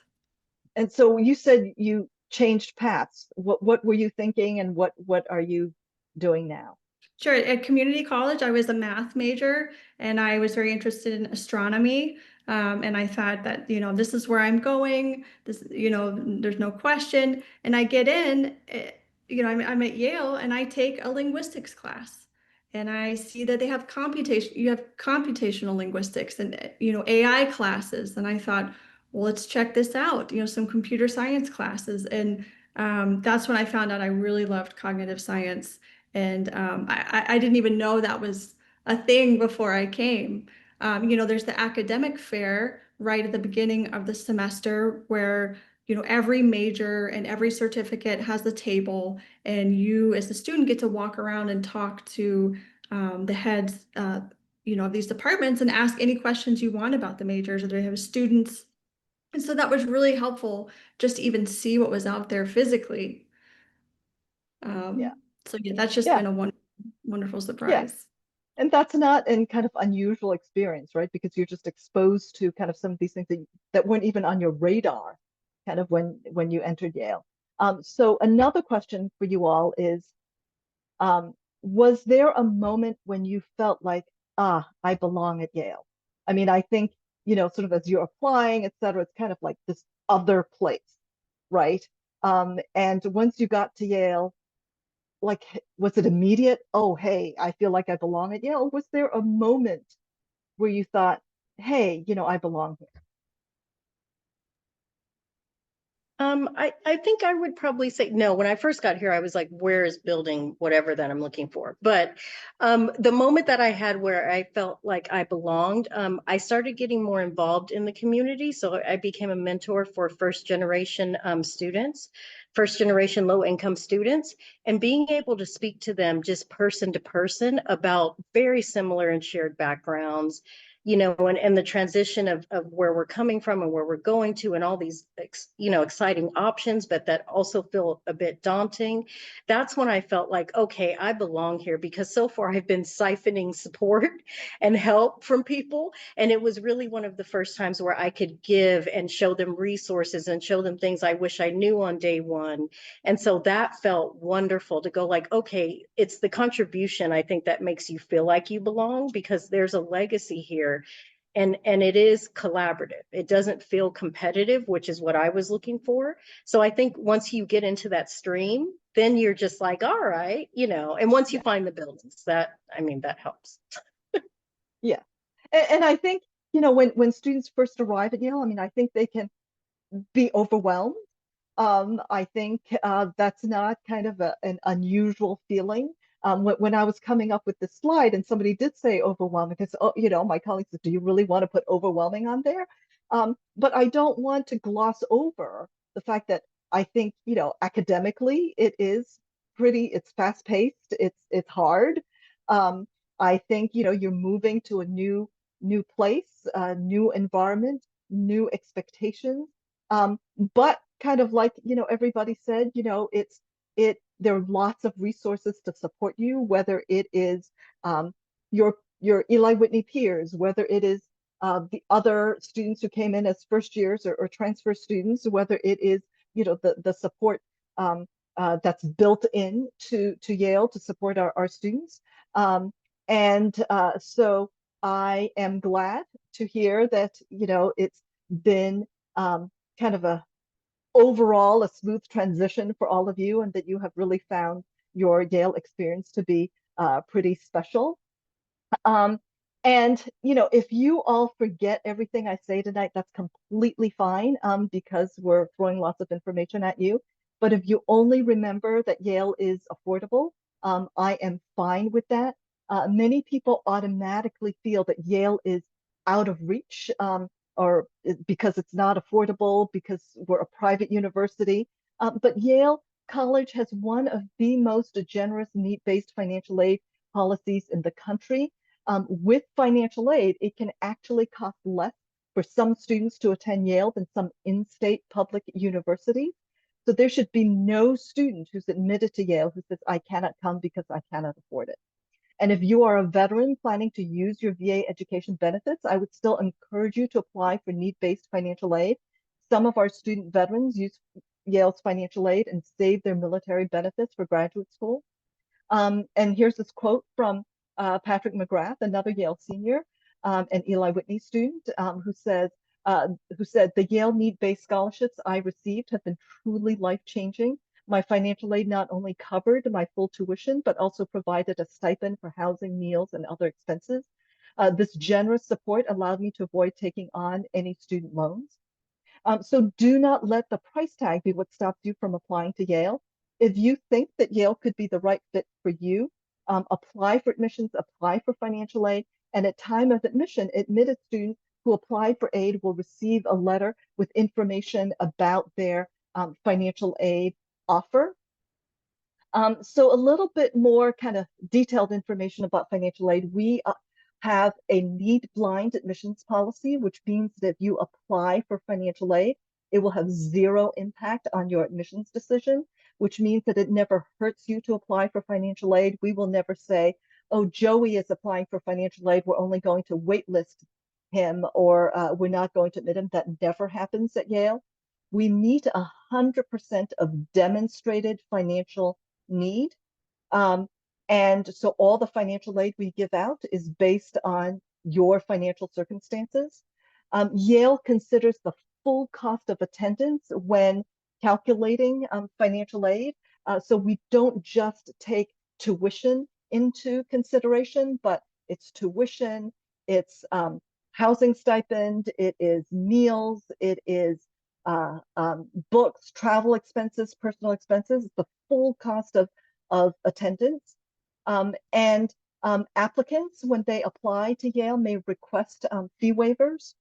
And so you said you changed paths. What were you thinking, and what are you doing now? Sure. At community college, I was a math major and I was very interested in astronomy. And I thought that, this is where I'm going. This, there's no question. And I get in, I'm at Yale and I take a linguistics class. And I see that they have you have computational linguistics and, AI classes. And I thought, well, let's check this out, some computer science classes. And that's when I found out I really loved cognitive science. And I didn't even know that was a thing before I came. There's the academic fair right at the beginning of the semester where, every major and every certificate has the table, and you as the student get to walk around and talk to the heads, of these departments and ask any questions you want about the majors, or they have students. And so that was really helpful just to even see what was out there physically. Yeah. So yeah, that's just been a wonderful surprise. And that's not an kind of unusual experience, right? Because you're just exposed to kind of some of these things that weren't even on your radar kind of when you entered Yale. So another question for you all is, was there a moment when you felt like, I belong at Yale? I mean, I think, sort of as you're applying, et cetera, it's kind of like this other place, right? And once you got to Yale, like, was it immediate? Oh, hey, I feel like I belong at Yale. Or was there a moment where you thought, hey, I belong here? I think I would probably say no. When I first got here, I was like, where is building whatever that I'm looking for? But the moment that I had where I felt like I belonged, I started getting more involved in the community. So I became a mentor for first generation students, first generation low income students, and being able to speak to them just person to person about very similar and shared backgrounds, and the transition of where we're coming from and where we're going to, and all these, exciting options, but that also feel a bit daunting. That's when I felt like, okay, I belong here, because so far I've been siphoning support and help from people. And it was really one of the first times where I could give and show them resources and show them things I wish I knew on day one. And so that felt wonderful to go like, okay, it's the contribution, I think, that makes you feel like you belong, because there's a legacy here. And it is collaborative. It doesn't feel competitive, which is what I was looking for. So I think once you get into that stream, then you're just like, all right, and once you find the buildings, that helps. Yeah. And I think, when students first arrive at Yale, I mean, I think they can be overwhelmed. I think that's not kind of an unusual feeling. When I was coming up with this slide and somebody did say overwhelming, because, my colleagues said, do you really want to put overwhelming on there? But I don't want to gloss over the fact that I think, academically, it's fast paced, it's hard. I think, you're moving to a new place, new environment, new expectations. But kind of like, everybody said, there are lots of resources to support you, whether it is your Eli Whitney peers, whether it is the other students who came in as first years or transfer students, whether it is, the support that's built in to Yale to support our students. So I am glad to hear that, it's been kind of overall a smooth transition for all of you, and that you have really found your Yale experience to be pretty special. And if you all forget everything I say tonight, that's completely fine, because we're throwing lots of information at you. But if you only remember that Yale is affordable, I am fine with that. Many people automatically feel that Yale is out of reach, or because it's not affordable, because we're a private university. But Yale College has one of the most generous need-based financial aid policies in the country. With financial aid, it can actually cost less for some students to attend Yale than some in-state public universities. So there should be no student who's admitted to Yale who says, I cannot come because I cannot afford it. And if you are a veteran planning to use your VA education benefits, I would still encourage you to apply for need-based financial aid. Some of our student veterans use Yale's financial aid and save their military benefits for graduate school. And here's this quote from Patrick McGrath, another Yale senior, and Eli Whitney student, who said, the Yale need-based scholarships I received have been truly life-changing. My financial aid not only covered my full tuition, but also provided a stipend for housing, meals, and other expenses. This generous support allowed me to avoid taking on any student loans. So do not let the price tag be what stops you from applying to Yale. If you think that Yale could be the right fit for you, apply for admissions, apply for financial aid, and at time of admission, admitted students who applied for aid will receive a letter with information about their financial aid offer. So a little bit more kind of detailed information about financial aid. We have a need blind admissions policy, which means that if you apply for financial aid, it will have zero impact on your admissions decision, which means that it never hurts you to apply for financial aid. We will never say, oh, Joey is applying for financial aid, we're only going to waitlist him, or we're not going to admit him. That never happens at Yale. We meet 100% of demonstrated financial need. And so all the financial aid we give out is based on your financial circumstances. Yale considers the full cost of attendance when calculating financial aid. So we don't just take tuition into consideration, but it's tuition, it's housing stipend, it is meals, it is books, travel expenses, personal expenses, the full cost of attendance. And applicants, when they apply to Yale, may request fee waivers.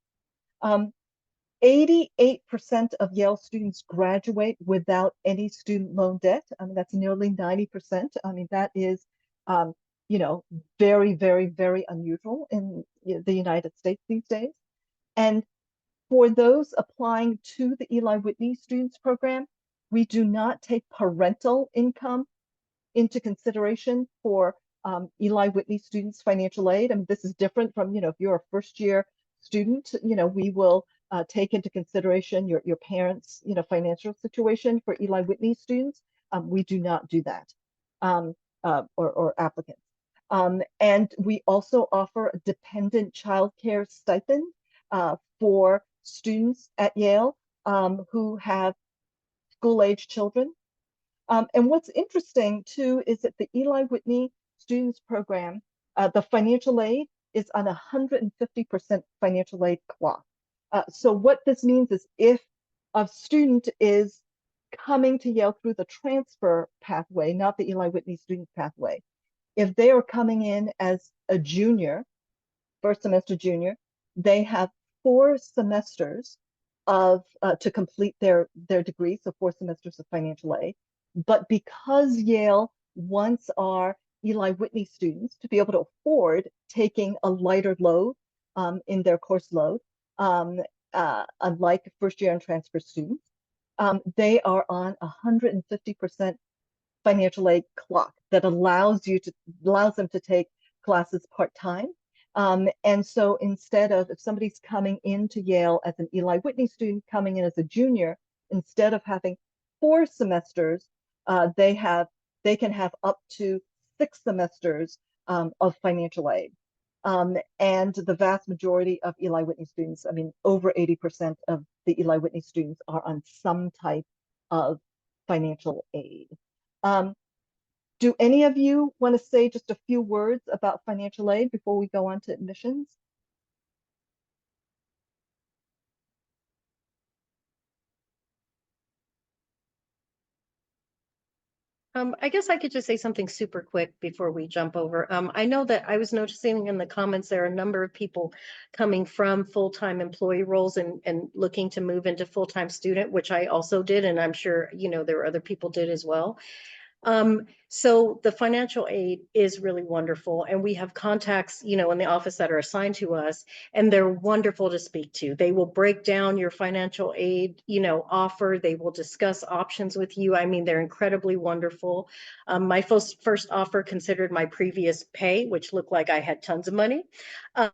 88% of Yale students graduate without any student loan debt. I mean, that's nearly 90%. I mean, that is, you know, very, very, very unusual in the United States these days. And for those applying to the Eli Whitney Students Program, we do not take parental income into consideration for Eli Whitney students' financial aid. I mean, this is different from, you know, if you're a first-year student, you know, we will take into consideration your parents' you know, financial situation. For Eli Whitney students, we do not do that, or applicants. And we also offer a dependent child care stipend for students at Yale who have school-age children. And what's interesting too is that the Eli Whitney Students Program, the financial aid is on 150% financial aid clock. So what this means is if a student is coming to Yale through the transfer pathway, not the Eli Whitney Students pathway, if they are coming in as a junior, first semester junior, they have 4 semesters of to complete their degree, so 4 semesters of financial aid. But because Yale wants our Eli Whitney students to be able to afford taking a lighter load in their course load, unlike first year and transfer students, they are on 150% financial aid clock that allows them to take classes part-time. And so instead of, if somebody's coming into Yale as an Eli Whitney student, coming in as a junior, instead of having 4 semesters, they can have up to 6 semesters of financial aid. And the vast majority of Eli Whitney students, I mean, over 80% of the Eli Whitney students are on some type of financial aid. Do any of you want to say just a few words about financial aid before we go on to admissions? I guess I could just say something super quick before we jump over. I know that I was noticing in the comments there are a number of people coming from full-time employee roles and looking to move into full-time student, which I also did, and I'm sure, you know, there are other people did as well. So the financial aid is really wonderful, and we have contacts, you know, in the office that are assigned to us, and they're wonderful to speak to. They will break down your financial aid, you know, offer. They will discuss options with you. I mean, they're incredibly wonderful. My first offer considered my previous pay, which looked like I had tons of money.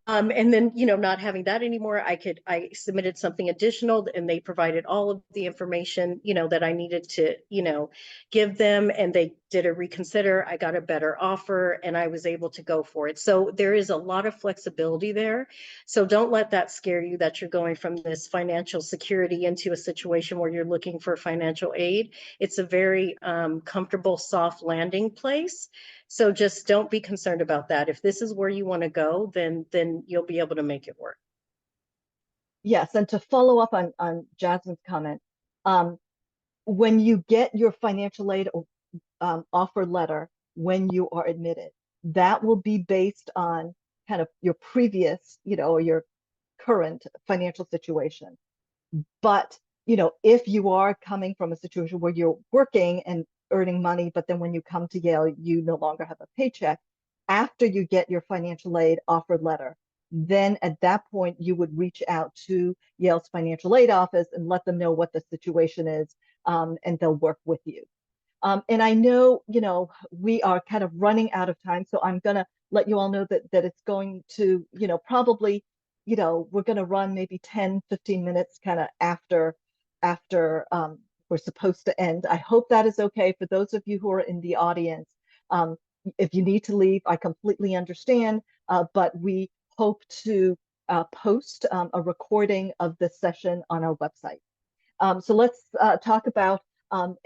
And then, you know, not having that anymore, I submitted something additional, and they provided all of the information, you know, that I needed to, you know, give them, and they did a reconsider. I got a better offer, and I was able to go for it. So there is a lot of flexibility there. So don't let that scare you that you're going from this financial security into a situation where you're looking for financial aid. It's a very comfortable, soft landing place. So just don't be concerned about that. If this is where you want to go, then you'll be able to make it work. Yes, and to follow up on Jasmine's comment, when you get your financial aid offer letter when you are admitted, that will be based on kind of your previous, you know, or your current financial situation. But, you know, if you are coming from a situation where you're working and earning money, but then when you come to Yale, you no longer have a paycheck, after you get your financial aid offer letter, then at that point, you would reach out to Yale's financial aid office and let them know what the situation is, and they'll work with you. And I know, you know, we are kind of running out of time, so I'm going to let you all know that it's going to, you know, probably, you know, we're going to run maybe 10, 15 minutes kind of after we're supposed to end. I hope that is okay for those of you who are in the audience. If you need to leave, I completely understand, but we hope to post a recording of this session on our website. So let's talk about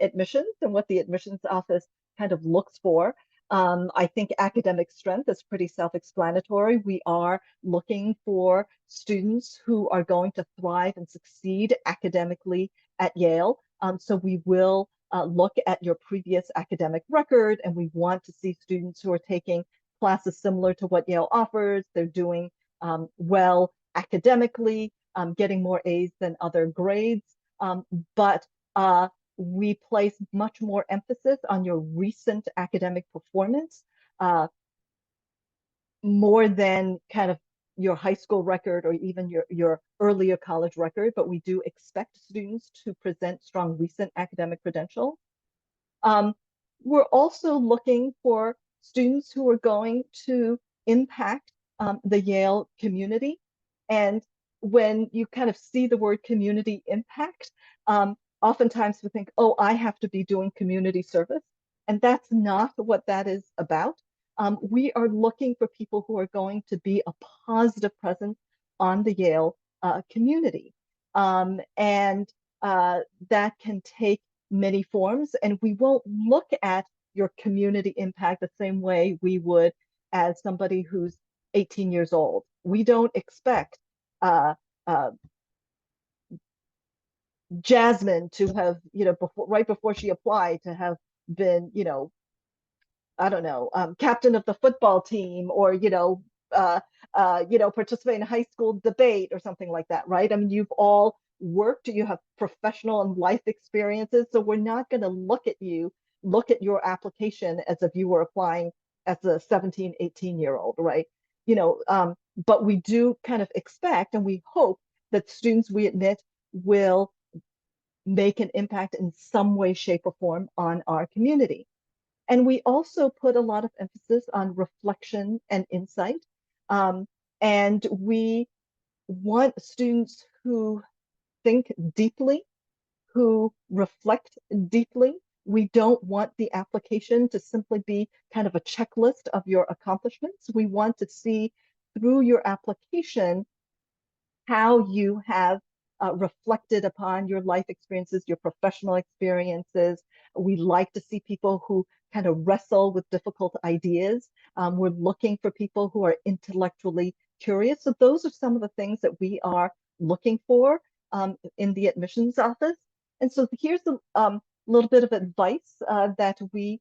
admissions and what the admissions office kind of looks for. I think academic strength is pretty self-explanatory. We are looking for students who are going to thrive and succeed academically at Yale. So we will look at your previous academic record, and we want to see students who are taking classes similar to what Yale offers. They're doing well academically, getting more A's than other grades. But we place much more emphasis on your recent academic performance, more than kind of your high school record or even your earlier college record, but we do expect students to present strong recent academic credentials. We're also looking for students who are going to impact the Yale community. And when you kind of see the word community impact, oftentimes we think, oh, I have to be doing community service. And that's not what that is about. We are looking for people who are going to be a positive presence on the Yale community. And that can take many forms, and we won't look at your community impact the same way we would as somebody who's 18 years old. We don't expect Jasmine to have, you know, right before she applied, to have been, you know, I don't know, captain of the football team, or, you know, participate in a high school debate or something like that, right? I mean, you've all worked, you have professional and life experiences, so we're not going to look at your application as if you were applying as a 17, 18-year-old, right? You know, but we do kind of expect, and we hope that students we admit will make an impact in some way, shape, or form on our community. And we also put a lot of emphasis on reflection and insight. And we want students who think deeply, who reflect deeply. We don't want the application to simply be kind of a checklist of your accomplishments. We want to see through your application how you have reflected upon your life experiences, your professional experiences. We like to see people who kind of wrestle with difficult ideas. We're looking for people who are intellectually curious. So those are some of the things that we are looking for in the admissions office. And so here's a little bit of advice that we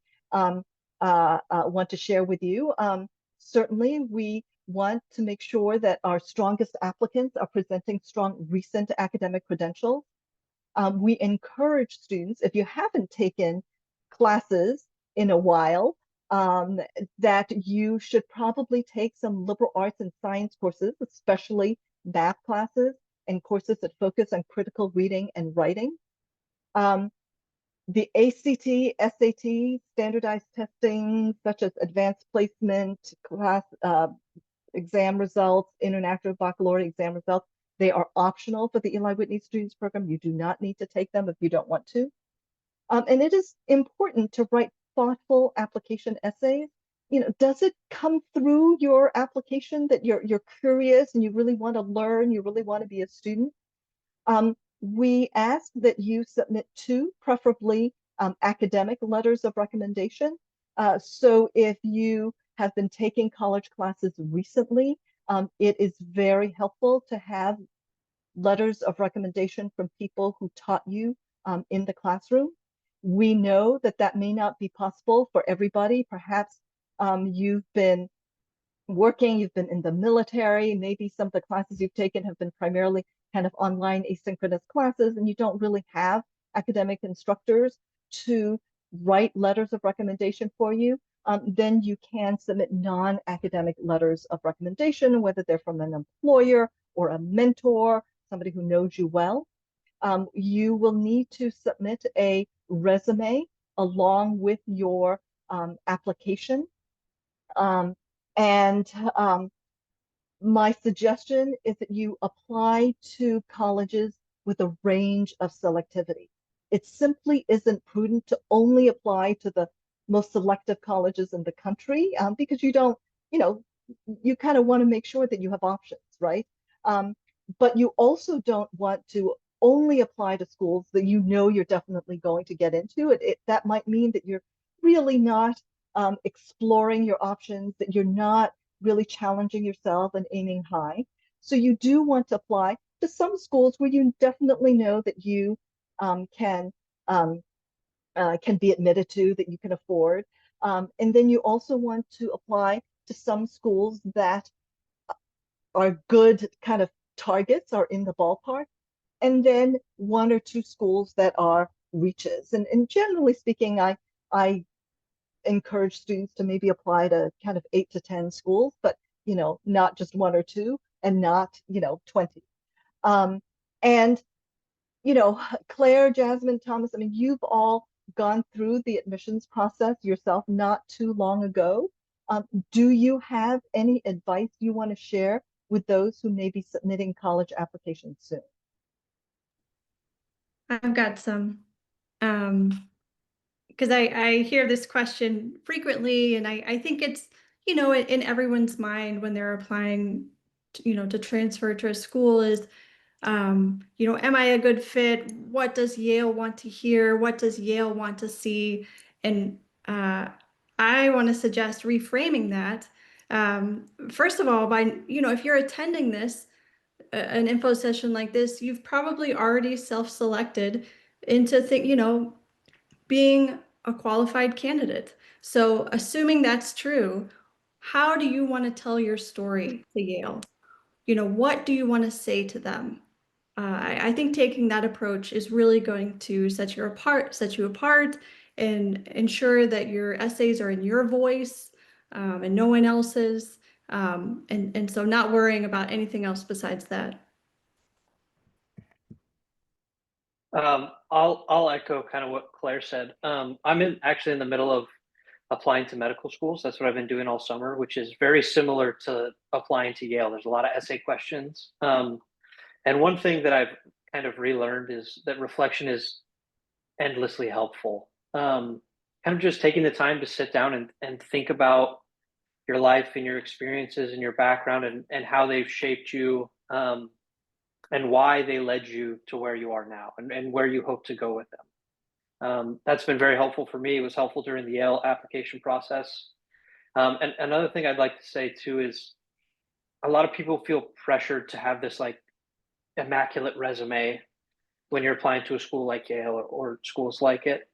want to share with you. Certainly, we want to make sure that our strongest applicants are presenting strong recent academic credentials. We encourage students, if you haven't taken classes in a while, that you should probably take some liberal arts and science courses, especially math classes and courses that focus on critical reading and writing. The ACT, SAT, standardized testing, such as advanced placement, class exam results, international baccalaureate exam results, they are optional for the Eli Whitney Students Program. You do not need to take them if you don't want to. And it is important to write thoughtful application essays. You know, does it come through your application that you're curious and you really want to learn, you really want to be a student? We ask that you submit 2, preferably academic letters of recommendation. So if you have been taking college classes recently, it is very helpful to have letters of recommendation from people who taught you in the classroom. We know that that may not be possible for everybody. Perhaps you've been working, you've been in the military, maybe some of the classes you've taken have been primarily kind of online asynchronous classes, and you don't really have academic instructors to write letters of recommendation for you, then you can submit non-academic letters of recommendation, whether they're from an employer or a mentor, somebody who knows you well. You will need to submit a resume along with your application. And my suggestion is that you apply to colleges with a range of selectivity. It simply isn't prudent to only apply to the most selective colleges in the country because you don't, you kind of want to make sure that you have options, right? But you also don't want to only apply to schools that you know you're definitely going to get into. That might mean that you're really not exploring your options, that you're not really challenging yourself and aiming high. So you do want to apply to some schools where you definitely know that you can be admitted to, that you can afford. And then you also want to apply to some schools that are good kind of targets, are in the ballpark, and then one or two schools that are reaches. And generally speaking, I encourage students to maybe apply to kind of 8 to 10 schools, but not just one or two, and not 20. And Claire, Jasmine, Thomas, I mean, you've all gone through the admissions process yourself not too long ago. Do you have any advice you want to share with those who may be submitting college applications soon? I've got some, because I hear this question frequently, and I think it's, in everyone's mind when they're applying, to transfer to a school is, am I a good fit? What does Yale want to hear? What does Yale want to see? And I want to suggest reframing that. First of all, by, if you're attending this, an info session like this, you've probably already self-selected into being a qualified candidate. So assuming that's true, how do you want to tell your story to Yale? What do you want to say to them? I think taking that approach is really going to set you apart, and ensure that your essays are in your voice and no one else's. And so not worrying about anything else besides that. I'll echo kind of what Claire said. I'm actually in the middle of applying to medical schools. That's what I've been doing all summer, which is very similar to applying to Yale. There's a lot of essay questions. And one thing that I've kind of relearned is that reflection is endlessly helpful. Kind of just taking the time to sit down and think about your life and your experiences and your background and how they've shaped you, and why they led you to where you are now and where you hope to go with them. That's been very helpful for me. It was helpful during the Yale application process. And another thing I'd like to say too is a lot of people feel pressured to have this like immaculate resume when you're applying to a school like Yale or schools like it.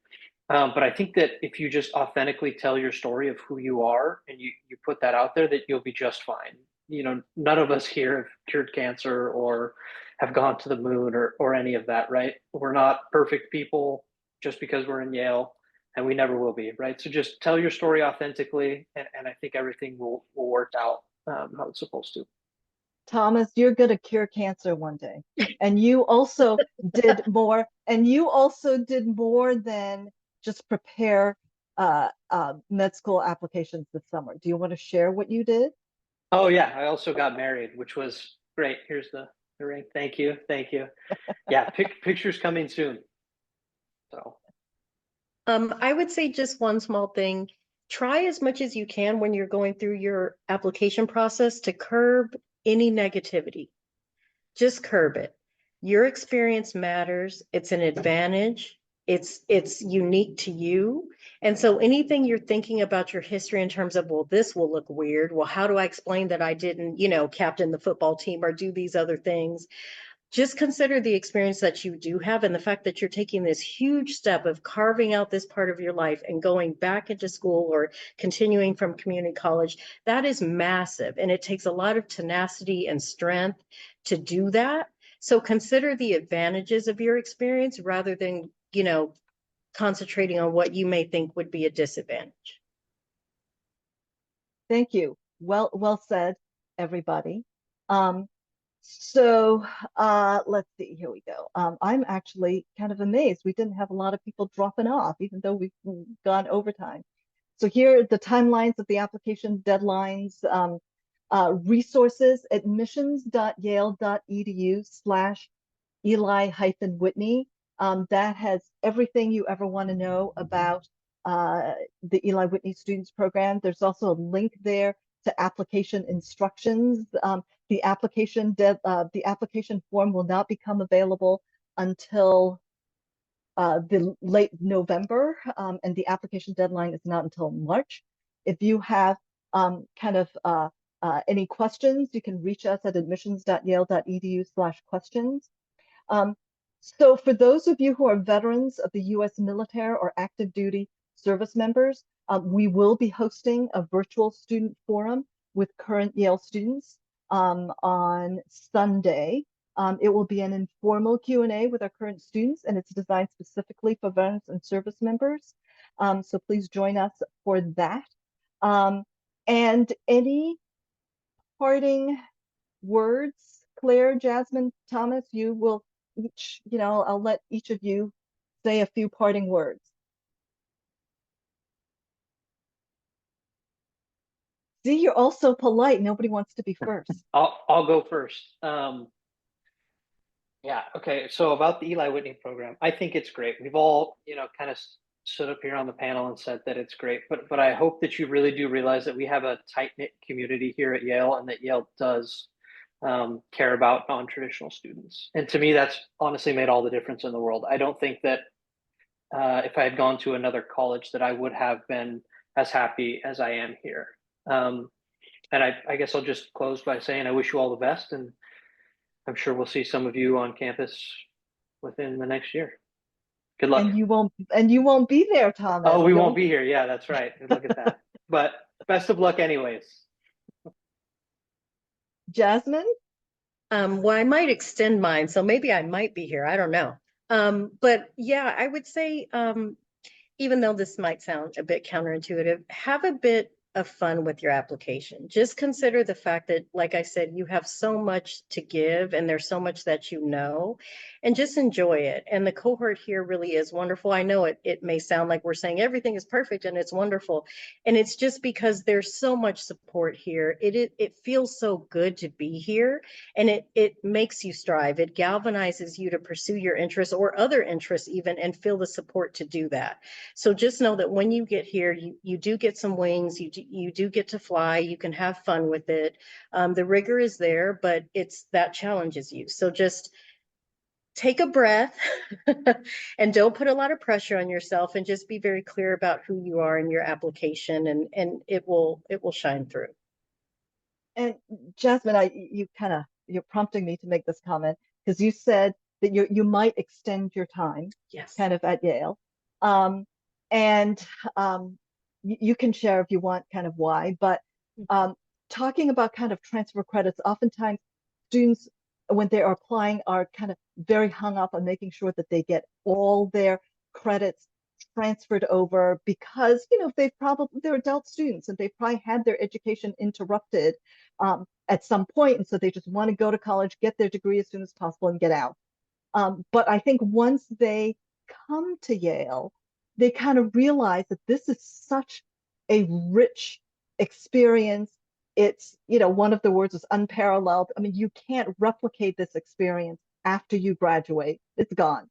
But I think that if you just authentically tell your story of who you are and you put that out there, that you'll be just fine. None of us here have cured cancer or have gone to the moon or any of that, right? We're not perfect people just because we're in Yale, and we never will be, right? So just tell your story authentically, and I think everything will work out how it's supposed to. Thomas, you're going to cure cancer one day. And you also did more, than just prepare med school applications this summer. Do you want to share what you did? Oh yeah, I also got married, which was great. Here's the ring. Thank you. Yeah, pictures coming soon. So I would say just one small thing. Try as much as you can when you're going through your application process to curb any negativity. Just curb it. Your experience matters. It's an advantage. It's unique to you. And so anything you're thinking about your history in terms of, well, this will look weird. Well, how do I explain that I didn't, captain the football team or do these other things? just consider the experience that you do have and the fact that you're taking this huge step of carving out this part of your life and going back into school or continuing from community college. That is massive. And it takes a lot of tenacity and strength to do that. So consider the advantages of your experience rather than, concentrating on what you may think would be a disadvantage. Thank you. Well said, everybody. So let's see, here we go. I'm actually kind of amazed. We didn't have a lot of people dropping off, even though we've gone overtime. So here are the timelines of the application deadlines, resources, admissions.yale.edu/Eli-Whitney. That has everything you ever want to know about the Eli Whitney Students Program. There's also a link there to application instructions. The application form will not become available until the late November, and the application deadline is not until March. If you have any questions, you can reach us at admissions.yale.edu/questions. So for those of you who are veterans of the U.S. military or active duty service members, we will be hosting a virtual student forum with current Yale students on Sunday. It will be an informal Q&A with our current students, and it's designed specifically for veterans and service members. So please join us for that. And any parting words, Claire, Jasmine, Thomas, you will each, I'll let each of you say a few parting words. See, you're all so polite. Nobody wants to be first. I'll go first. Yeah, okay. So about the Eli Whitney program, I think it's great. We've all, kind of stood up here on the panel and said that it's great, but I hope that you really do realize that we have a tight-knit community here at Yale, and that Yale does care about non-traditional students. And to me, that's honestly made all the difference in the world. I don't think that if I had gone to another college that I would have been as happy as I am here. And I guess I'll just close by saying I wish you all the best, and I'm sure we'll see some of you on campus within the next year. Good luck. And you won't be there, Thomas. Oh, we won't be here. Yeah, that's right. Look at that. But best of luck anyways. Jasmine? Well, I might extend mine, so maybe I might be here. I don't know. But yeah, I would say, even though this might sound a bit counterintuitive, have a bit of fun with your application. Just consider the fact that, like I said, you have so much to give and there's so much that and just enjoy it. And the cohort here really is wonderful. I know it may sound like we're saying everything is perfect and it's wonderful. And it's just because there's so much support here. It feels so good to be here, and it makes you strive. It galvanizes you to pursue your interests or other interests even, and feel the support to do that. So just know that when you get here, you do get some wings, you do get to fly, you can have fun with it. The rigor is there, but that challenges you. So just take a breath and don't put a lot of pressure on yourself, and just be very clear about who you are in your application, and it will shine through. And Jasmine, you're prompting me to make this comment, because you said that you might extend your time, Yes, kind of at Yale. And you can share if you want kind of why, but talking about kind of transfer credits, oftentimes students, when they are applying, are kind of very hung up on making sure that they get all their credits transferred over, because they're adult students and they've probably had their education interrupted at some point, and so they just want to go to college, get their degree as soon as possible, and get out. But I think once they come to Yale, they kind of realize that this is such a rich experience. It's, one of the words is unparalleled. I mean, you can't replicate this experience after you graduate. It's gone.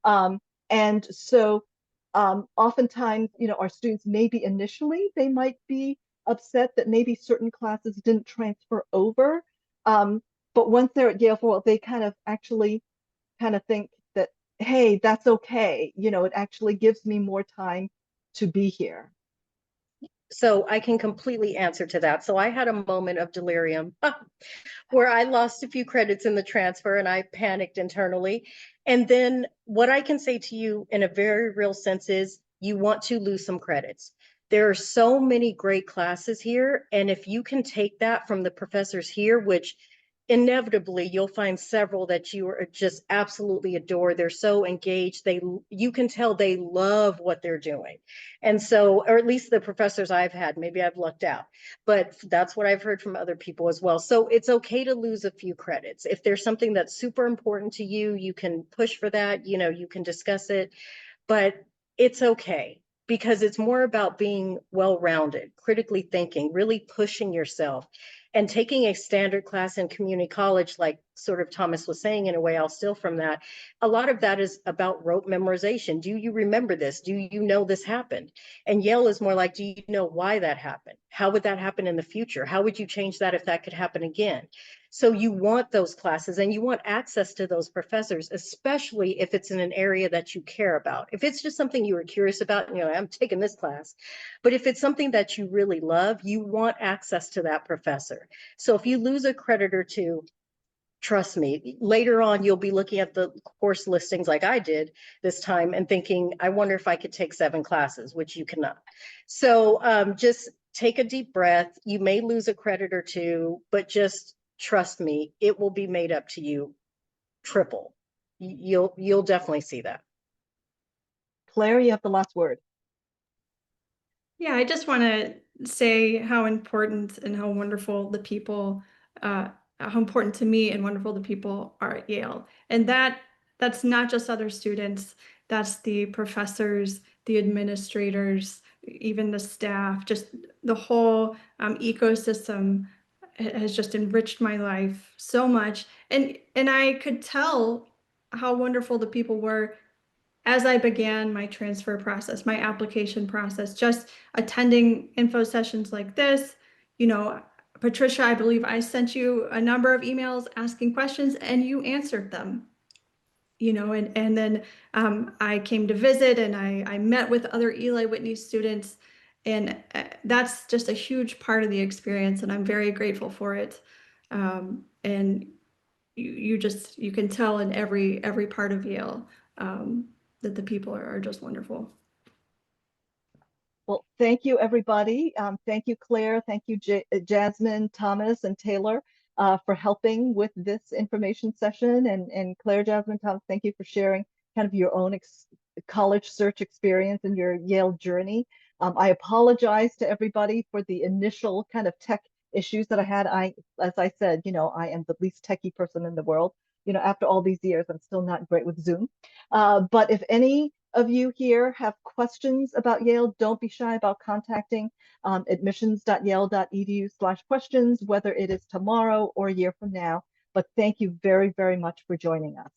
And so oftentimes, our students, maybe initially they might be upset that maybe certain classes didn't transfer over. But once they're at Yale for a while, they kind of actually kind of think that, hey, that's okay. It actually gives me more time to be here. So I can completely answer to that. So I had a moment of delirium where I lost a few credits in the transfer and I panicked internally. And then what I can say to you in a very real sense is you want to lose some credits. There are so many great classes here. And if you can take that from the professors here, which inevitably you'll find several that you are just absolutely adore. They're so engaged. You can tell they love what they're doing. And so, or at least the professors I've had, maybe I've lucked out, but that's what I've heard from other people as well. So it's okay to lose a few credits. If there's something that's super important to you, you can push for that, you can discuss it, but it's okay because it's more about being well-rounded, critically thinking, really pushing yourself. And taking a standard class in community college, like sort of Thomas was saying, in a way, I'll steal from that. A lot of that is about rote memorization. Do you remember this? Do you know this happened? And Yale is more like, do you know why that happened? How would that happen in the future? How would you change that if that could happen again? So you want those classes and you want access to those professors, especially if it's in an area that you care about. If it's just something you were curious about, I'm taking this class. But if it's something that you really love, you want access to that professor. So if you lose a credit or two, trust me, later on, you'll be looking at the course listings like I did this time and thinking, I wonder if I could take 7 classes, which you cannot. So just take a deep breath. You may lose a credit or two, but just trust me, it will be made up to you triple. You'll definitely see that. Claire, you have the last word. Yeah, I just want to say how important and how wonderful the people, how important to me and wonderful the people are at Yale. And that's not just other students, that's the professors, the administrators, even the staff, just the whole ecosystem has just enriched my life so much. And I could tell how wonderful the people were as I began my transfer process, my application process, just attending info sessions like this. Patricia, I believe I sent you a number of emails asking questions and you answered them. And then I came to visit and I met with other Eli Whitney students, and that's just a huge part of the experience, and I'm very grateful for it. And you can tell in every part of Yale that the people are just wonderful. Well, thank you, everybody. Thank you, Claire. Thank you, Jasmine, Thomas, and Taylor for helping with this information session. And Claire, Jasmine, Thomas, thank you for sharing kind of your own college search experience and your Yale journey. I apologize to everybody for the initial kind of tech issues that I had. As I said, I am the least techie person in the world. After all these years, I'm still not great with Zoom. But if any of you here have questions about Yale, don't be shy about contacting admissions.yale.edu/questions, whether it is tomorrow or a year from now. But thank you very, very much for joining us.